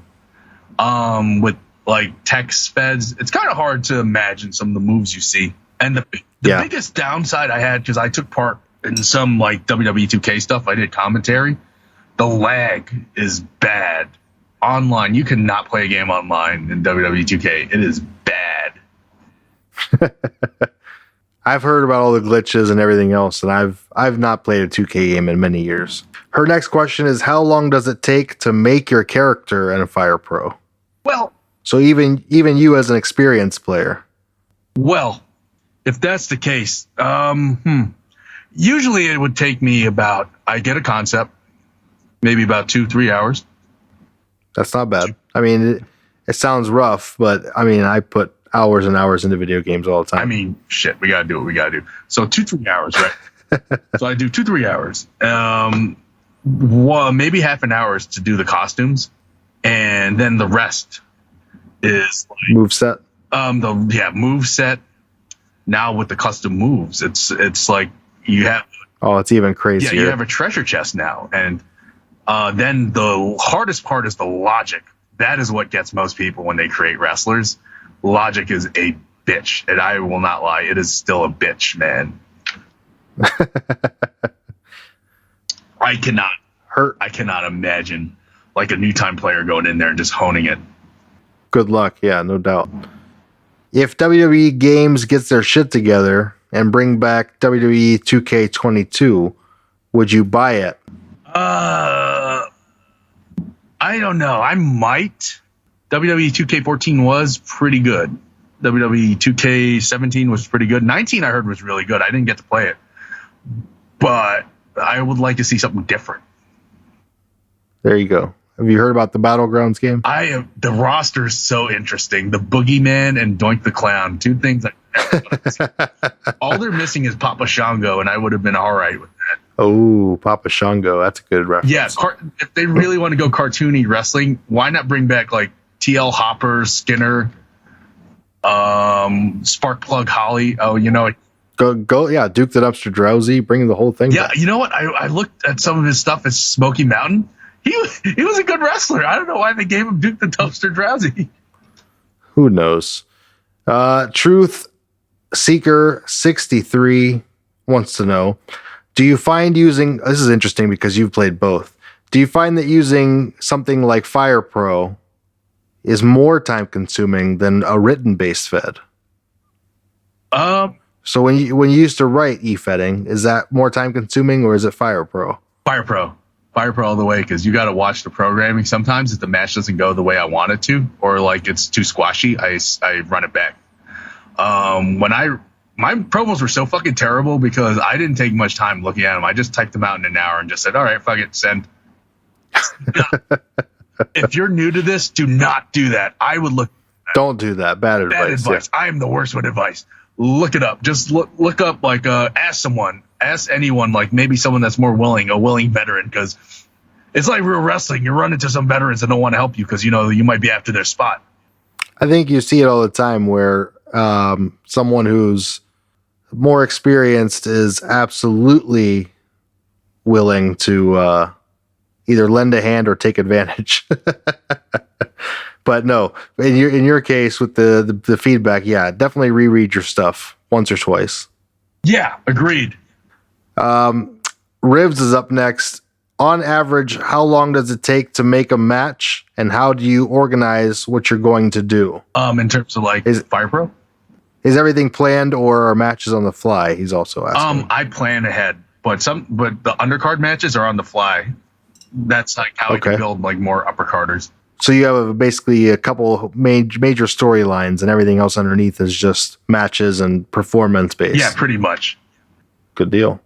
With like text feds, it's kind of hard to imagine some of the moves you see. And the biggest downside I had, because I took part in some like WWE 2K stuff, I did commentary. The lag is bad. Online, you cannot play a game online in WWE 2K. It is bad. I've heard about all the glitches and everything else, and I've not played a 2K game in many years. Her next question is, how long does it take to make your character in Fire Pro? Well, so even you as an experienced player. Well, if that's the case, usually it would take me I get a concept, maybe about 2-3 hours. That's not bad. I mean, it sounds rough, but I mean, I put hours and hours into video games all the time. I mean, shit, we gotta do what we gotta do. So 2-3 hours, right? So I do 2-3 hours. Maybe half an hour to do the costumes, and then the rest is like move set. Move set. Now with the custom moves, it's like you have. Oh, it's even crazier. Yeah, you have a treasure chest now, and then the hardest part is the logic. That is what gets most people when they create wrestlers. Logic is a bitch, and I will not lie, it is still a bitch, man. I cannot imagine like a new time player going in there and just honing it. Good luck, yeah, no doubt. If WWE Games gets their shit together and bring back WWE 2K22, would you buy it? I don't know. I might. WWE 2K14 was pretty good. WWE 2K17 was pretty good. 19 I heard was really good. I didn't get to play it. But I would like to see something different. There you go. Have you heard about the Battlegrounds game? The roster is so interesting. The Boogeyman and Doink the Clown. Two things all they're missing is Papa Shango, and I would have been all right with that. Oh, Papa Shango. That's a good reference. Yeah, if they really want to go cartoony wrestling, why not bring back like TL Hopper, Skinner, Sparkplug Holly? Oh, you know, Go, yeah, Duke the Dumpster Drowsy, bring the whole thing Yeah, back. You know what? I looked at some of his stuff at Smoky Mountain. He was a good wrestler. I don't know why they gave him Duke the Dumpster Drowsy. Who knows? Truth Seeker 63 wants to know, do you find using, this is interesting because you've played both, do you find that using something like Fire Pro is more time consuming than a written based fed? So when you used to write e-fedding, is that more time consuming or is it Fire Pro? Fire Pro all the way, because you got to watch the programming. Sometimes if the match doesn't go the way I want it to, or like it's too squashy, I run it back. My promos were so fucking terrible because I didn't take much time looking at them. I just typed them out in an hour and just said, all right, fuck it, send. If you're new to this, do not do that. I would look. Don't do that. Bad advice. Yeah. I am the worst with advice. Look it up. Just look up, like, ask anyone, like maybe someone that's more willing, a willing veteran, because it's like real wrestling. You run into some veterans that don't want to help you because, you know, you might be after their spot. I think you see it all the time where someone who's more experienced is absolutely willing to either lend a hand or take advantage. But no, in your case with the feedback, yeah, definitely reread your stuff once or twice. Yeah, agreed. Rivs is up next. On average, how long does it take to make a match, and how do you organize what you're going to do? In terms of like Fire Pro? Is everything planned or are matches on the fly? He's also asking. I plan ahead, but the undercard matches are on the fly. That's like how I can build like more uppercarders. So you have basically a couple major storylines, and everything else underneath is just matches and performance based. Yeah, pretty much. Good deal.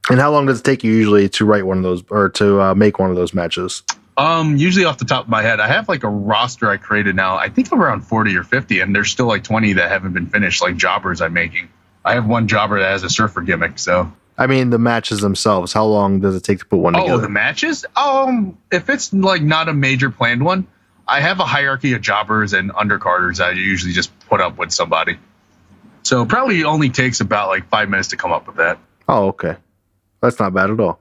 And how long does it take you usually to write one of those or to make one of those matches? Usually off the top of my head, I have like a roster I created now. I think I'm around 40 or 50, and there's still like 20 that haven't been finished, like jobbers I'm making. I have one jobber that has a surfer gimmick, so I mean, the matches themselves. How long does it take to put one together? Oh, the matches? If it's like not a major planned one, I have a hierarchy of jobbers and undercarders that I usually just put up with somebody. So probably only takes about like 5 minutes to come up with that. Oh, okay. That's not bad at all.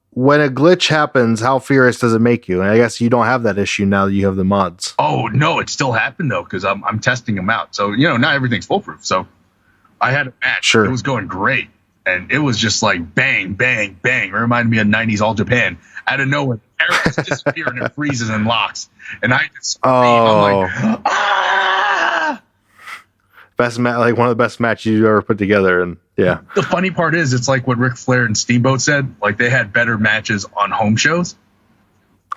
When a glitch happens, how furious does it make you? And I guess you don't have that issue now that you have the mods. Oh, no, it still happened though, because I'm testing them out. So, not everything's foolproof. So I had a match. Sure. It was going great. And it was just like bang, bang, bang. It reminded me of 90s All Japan. Out of nowhere, the arrows disappear and it freezes and locks. And I just I'm like, ah! Like one of the best matches you've ever put together. And yeah. The funny part is, it's like what Ric Flair and Steamboat said. Like they had better matches on home shows.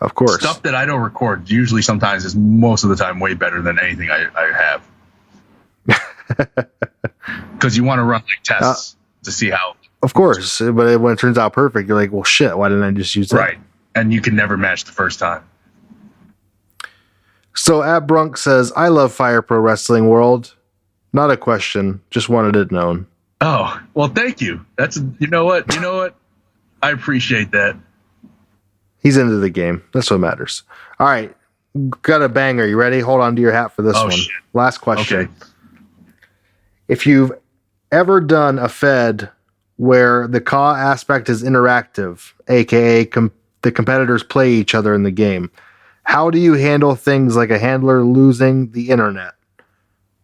Of course. Stuff that I don't record usually sometimes is most of the time way better than anything I have. Because you want to run like tests. To see how, of course, but when it turns out perfect, you're like, well, shit, why didn't I just use that? Right, and you can never match the first time. So, Brunk says, I love Fire Pro Wrestling World. Not a question, just wanted it known. Oh, well, thank you. That's you know what, I appreciate that. He's into the game. That's what matters. All right, got a banger. You ready? Hold on to your hat for this one. Shit. Last question. Okay. If you've ever done a Fed where the CAW aspect is interactive, aka the competitors play each other in the game, how do you handle things like a handler losing the internet?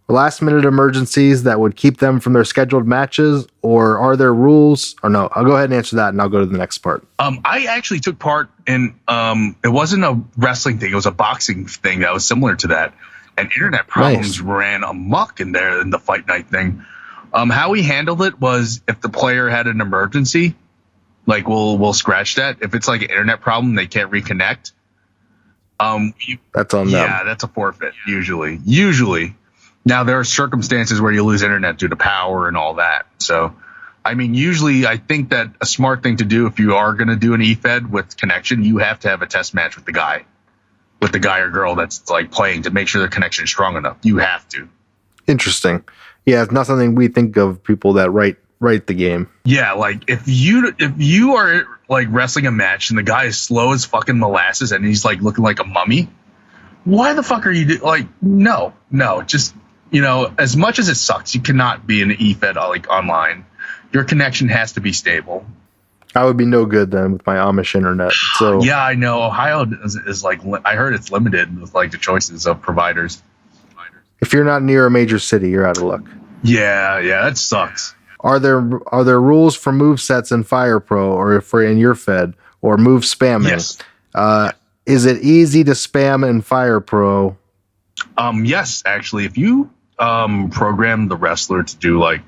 Last minute emergencies that would keep them from their scheduled matches, or are there rules? Or no, I'll go ahead and answer that and I'll go to the next part. I actually took part in it wasn't a wrestling thing, it was a boxing thing that was similar to that. And internet problems ran amok in there in the fight night thing. How we handled it was, if the player had an emergency, like we'll scratch that. If it's like an internet problem, they can't reconnect. That's on them. Yeah, that's a forfeit usually. Now there are circumstances where you lose internet due to power and all that. So, I mean, usually I think that a smart thing to do if you are going to do an EFED with connection, you have to have a test match with the guy or girl that's like playing to make sure their connection is strong enough. You have to. Interesting. Yeah, it's not something we think of people that write the game. Yeah, like if you are like wrestling a match and the guy is slow as fucking molasses and he's like looking like a mummy, why the fuck are you like? No, just as much as it sucks, you cannot be an EFED like online. Your connection has to be stable. I would be no good then with my Amish internet. So yeah, I know Ohio is like, I heard it's limited with like the choices of providers. If you're not near a major city, you're out of luck. Yeah, that sucks. Are there rules for move sets in Fire Pro or for in your Fed or move spamming? Yes. Is it easy to spam in Fire Pro? Yes, actually, if you program the wrestler to do like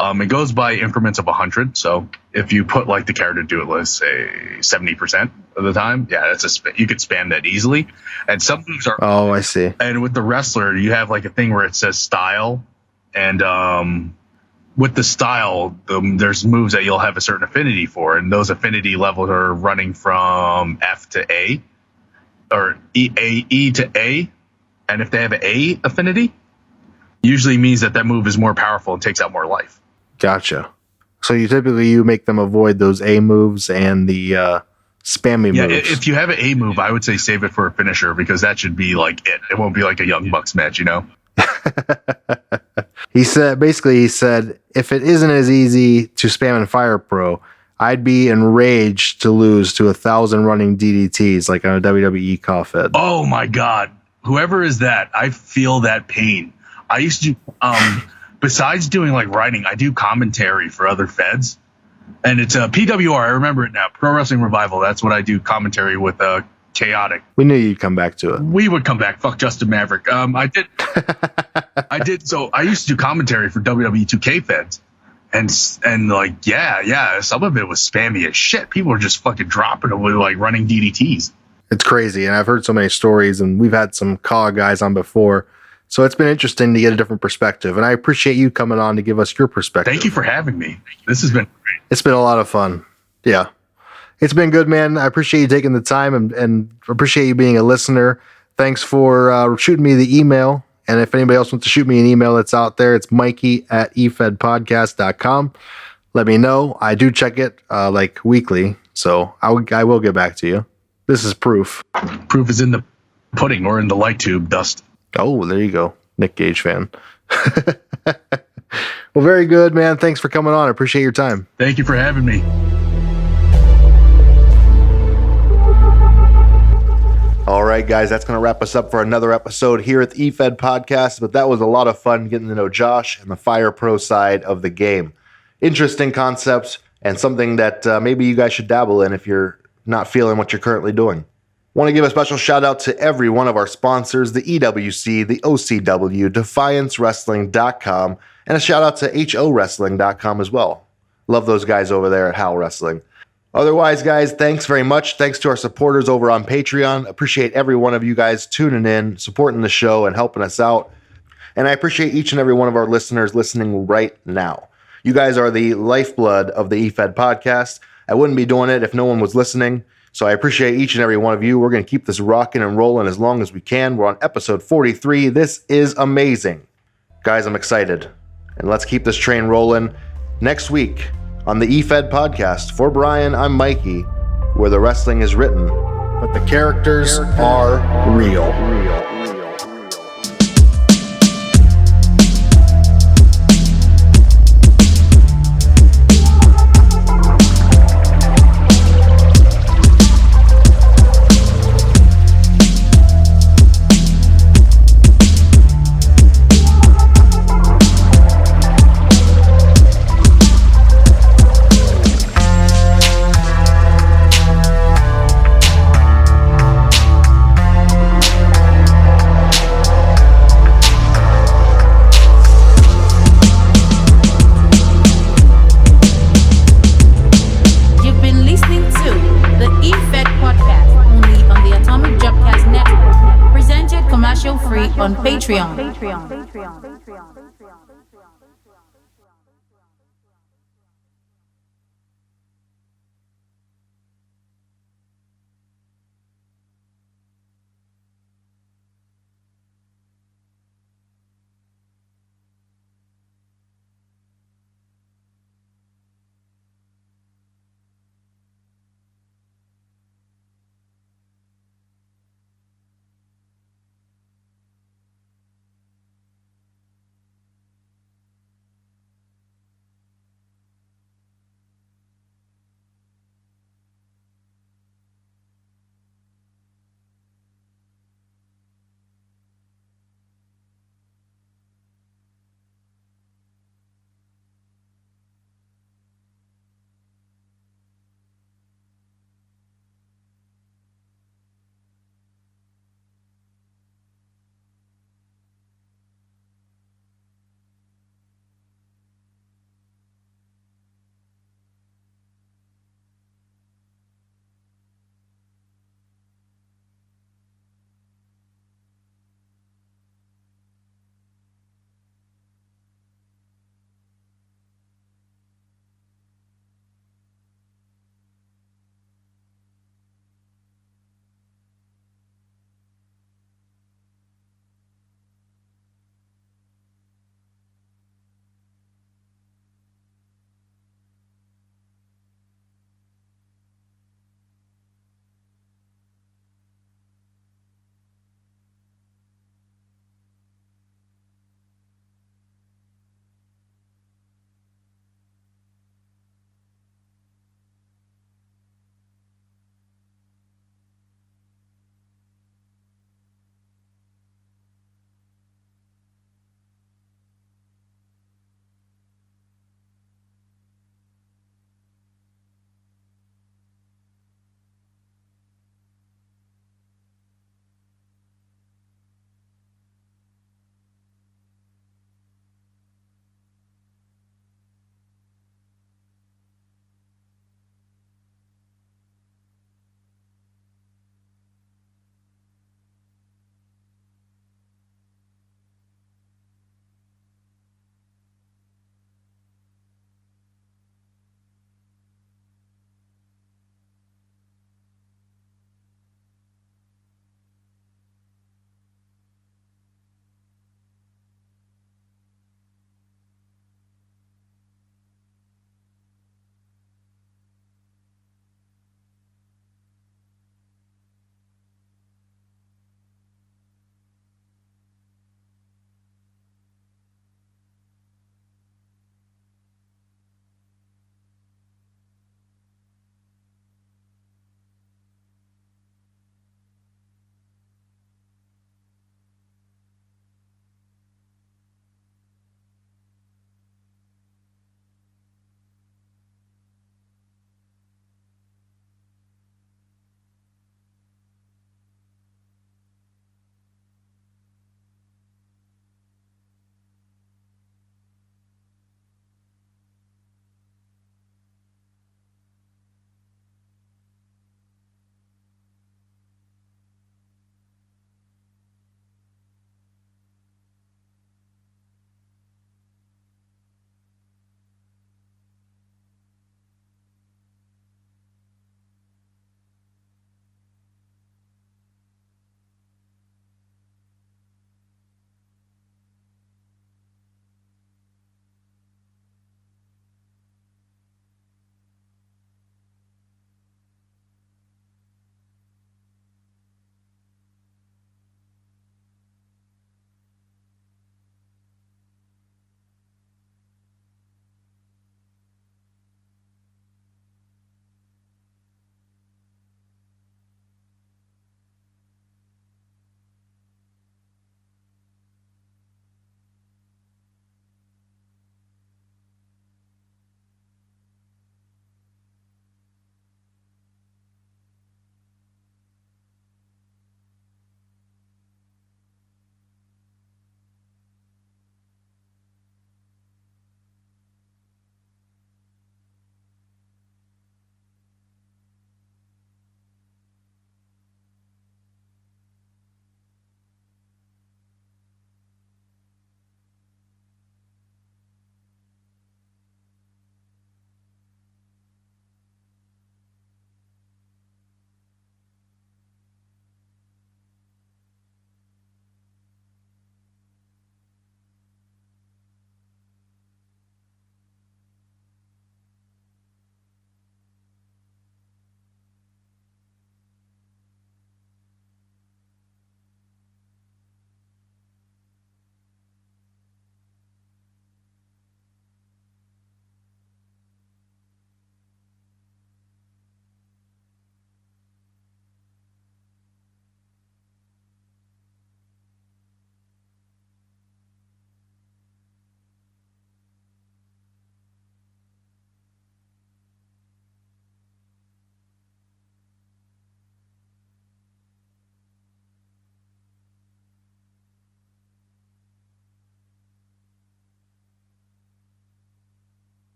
it goes by increments of 100. So if you put like the character to do it, let's say 70% of the time, yeah, you could spam that easily. And some moves are. Oh, I see. And with the wrestler, you have like a thing where it says style, and with the style, there's moves that you'll have a certain affinity for, and those affinity levels are running from F to A, or E to A, and if they have an A affinity, usually means that move is more powerful and takes out more life. Gotcha. So you make them avoid those A moves and the spammy moves. Yeah, if you have an A move, I would say save it for a finisher, because that should be like it. It won't be like a Young Bucks match, He said, if it isn't as easy to spam in Fire Pro, I'd be enraged to lose to 1,000 running DDTs like on a WWE CAW Fed. Oh my God. Whoever is that, I feel that pain. I used to, besides doing like writing, I do commentary for other Feds. And it's a PWR, I remember it now, Pro Wrestling Revival. That's what I do commentary with Chaotic. We knew you'd come back to it. We would come back. Fuck Justin Maverick. I did. So I used to do commentary for WWE 2K Feds. And like, yeah, some of it was spammy as shit. People were just fucking dropping it with like running DDTs. It's crazy. And I've heard so many stories, and we've had some CAW guys on before. So it's been interesting to get a different perspective. And I appreciate you coming on to give us your perspective. Thank you for having me. This has been great. It's been a lot of fun. Yeah. It's been good, man. I appreciate you taking the time and appreciate you being a listener. Thanks for shooting me the email. And if anybody else wants to shoot me an email that's out there, it's mikey@efedpodcast.com. let me know. I do check it like weekly, so I will get back to you. This is proof. Proof is in the pudding or in the light tube, Dust. Oh, there you go. Nick Gage fan. Well, very good, man. Thanks for coming on. I appreciate your time. Thank you for having me. All right, guys, that's going to wrap us up for another episode here at the Efed Podcast, but that was a lot of fun getting to know Josh and the Fire Pro side of the game. Interesting concepts and something that maybe you guys should dabble in if you're not feeling what you're currently doing. Want to give a special shout out to every one of our sponsors, the EWC, the OCW, DefianceWrestling.com, and a shout out to HOWrestling.com as well. Love those guys over there at How Wrestling. Otherwise, guys, thanks very much. Thanks to our supporters over on Patreon. Appreciate every one of you guys tuning in, supporting the show, and helping us out. And I appreciate each and every one of our listeners listening right now. You guys are the lifeblood of the Efed Podcast. I wouldn't be doing it if no one was listening. So I appreciate each and every one of you. We're going to keep this rocking and rolling as long as we can. We're on episode 43. This is amazing. Guys, I'm excited. And let's keep this train rolling. Next week on the Efed Podcast, for Brian, I'm Mikey, where the wrestling is written, but the characters are real. On Patreon.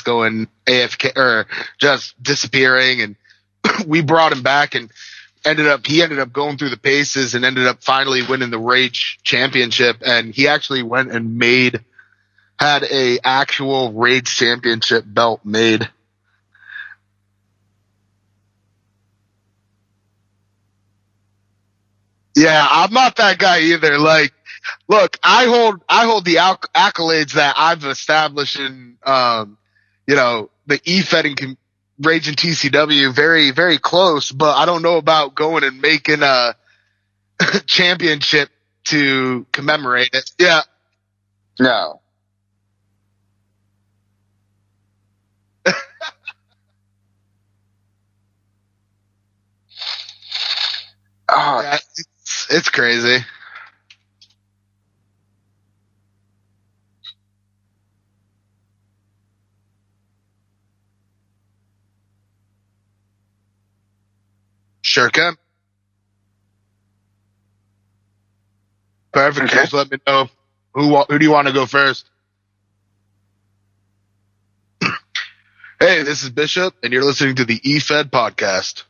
going AFK or just disappearing, and we brought him back and he ended up going through the paces and ended up finally winning the Rage Championship. And he actually went and had a actual Rage Championship belt made. Yeah, I'm not that guy either. Like, look, I hold the accolades that I've established in, the Efed and Rage and TCW very, very close, but I don't know about going and making a championship to commemorate it. Yeah. No. Oh, Yeah, it's crazy. Sure can. Perfect. Okay. Just let me know who do you want to go first. Hey, this is Bishop, and you're listening to the Efed podcast.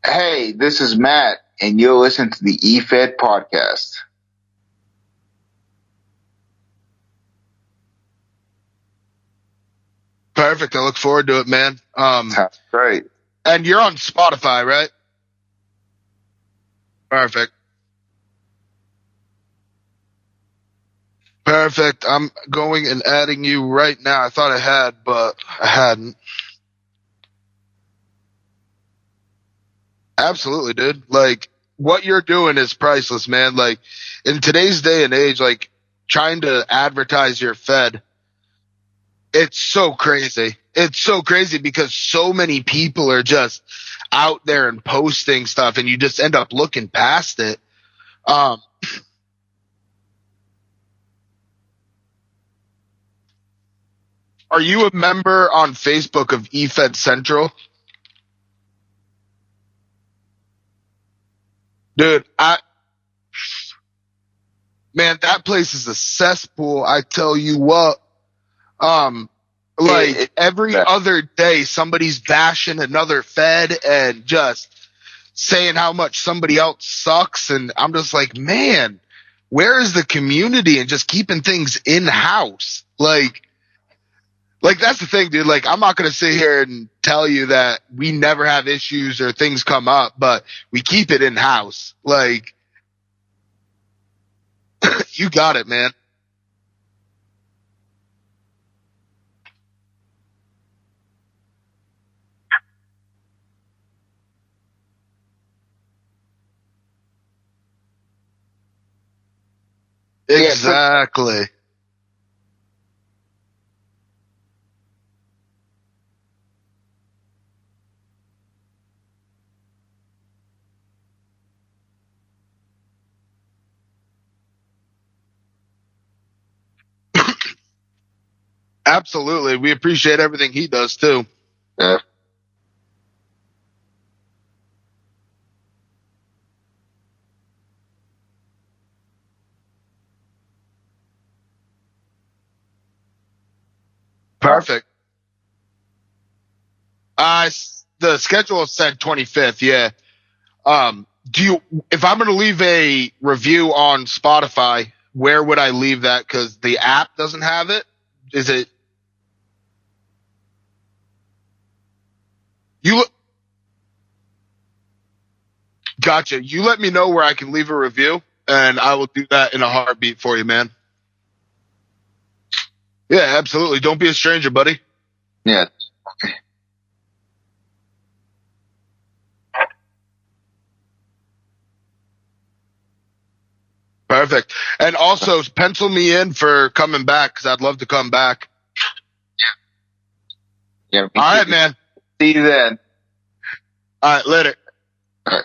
hey, this is Matt, and you'll listen to the Efed podcast. Perfect. I look forward to it, man. That's great. And you're on Spotify, right? Perfect. Perfect. I'm going and adding you right now. I thought I had, but I hadn't. Absolutely, dude. Like, what you're doing is priceless, man. Like, in today's day and age, like, trying to advertise your Fed, it's so crazy. It's so crazy because so many people are just out there and posting stuff, and you just end up looking past it. Are you a member on Facebook of Efed Central? Dude, man, that place is a cesspool. I tell you what. Every other day, somebody's bashing another Fed and just saying how much somebody else sucks. And I'm just like, man, where is the community and just keeping things in house? Like that's the thing, dude. Like, I'm not going to sit here and tell you that we never have issues or things come up, but we keep it in house. Like, you got it, man. Exactly. Absolutely. We appreciate everything he does too. Yeah. Perfect. The schedule said 25th. Yeah. If I'm going to leave a review on Spotify, where would I leave that? Cause the app doesn't have it. Is it? Gotcha. You let me know where I can leave a review and I will do that in a heartbeat for you, man. Yeah, absolutely. Don't be a stranger, buddy. Yeah. Perfect. And also pencil me in for coming back because I'd love to come back. Yeah. All right, man. See you then. All right, later. All right.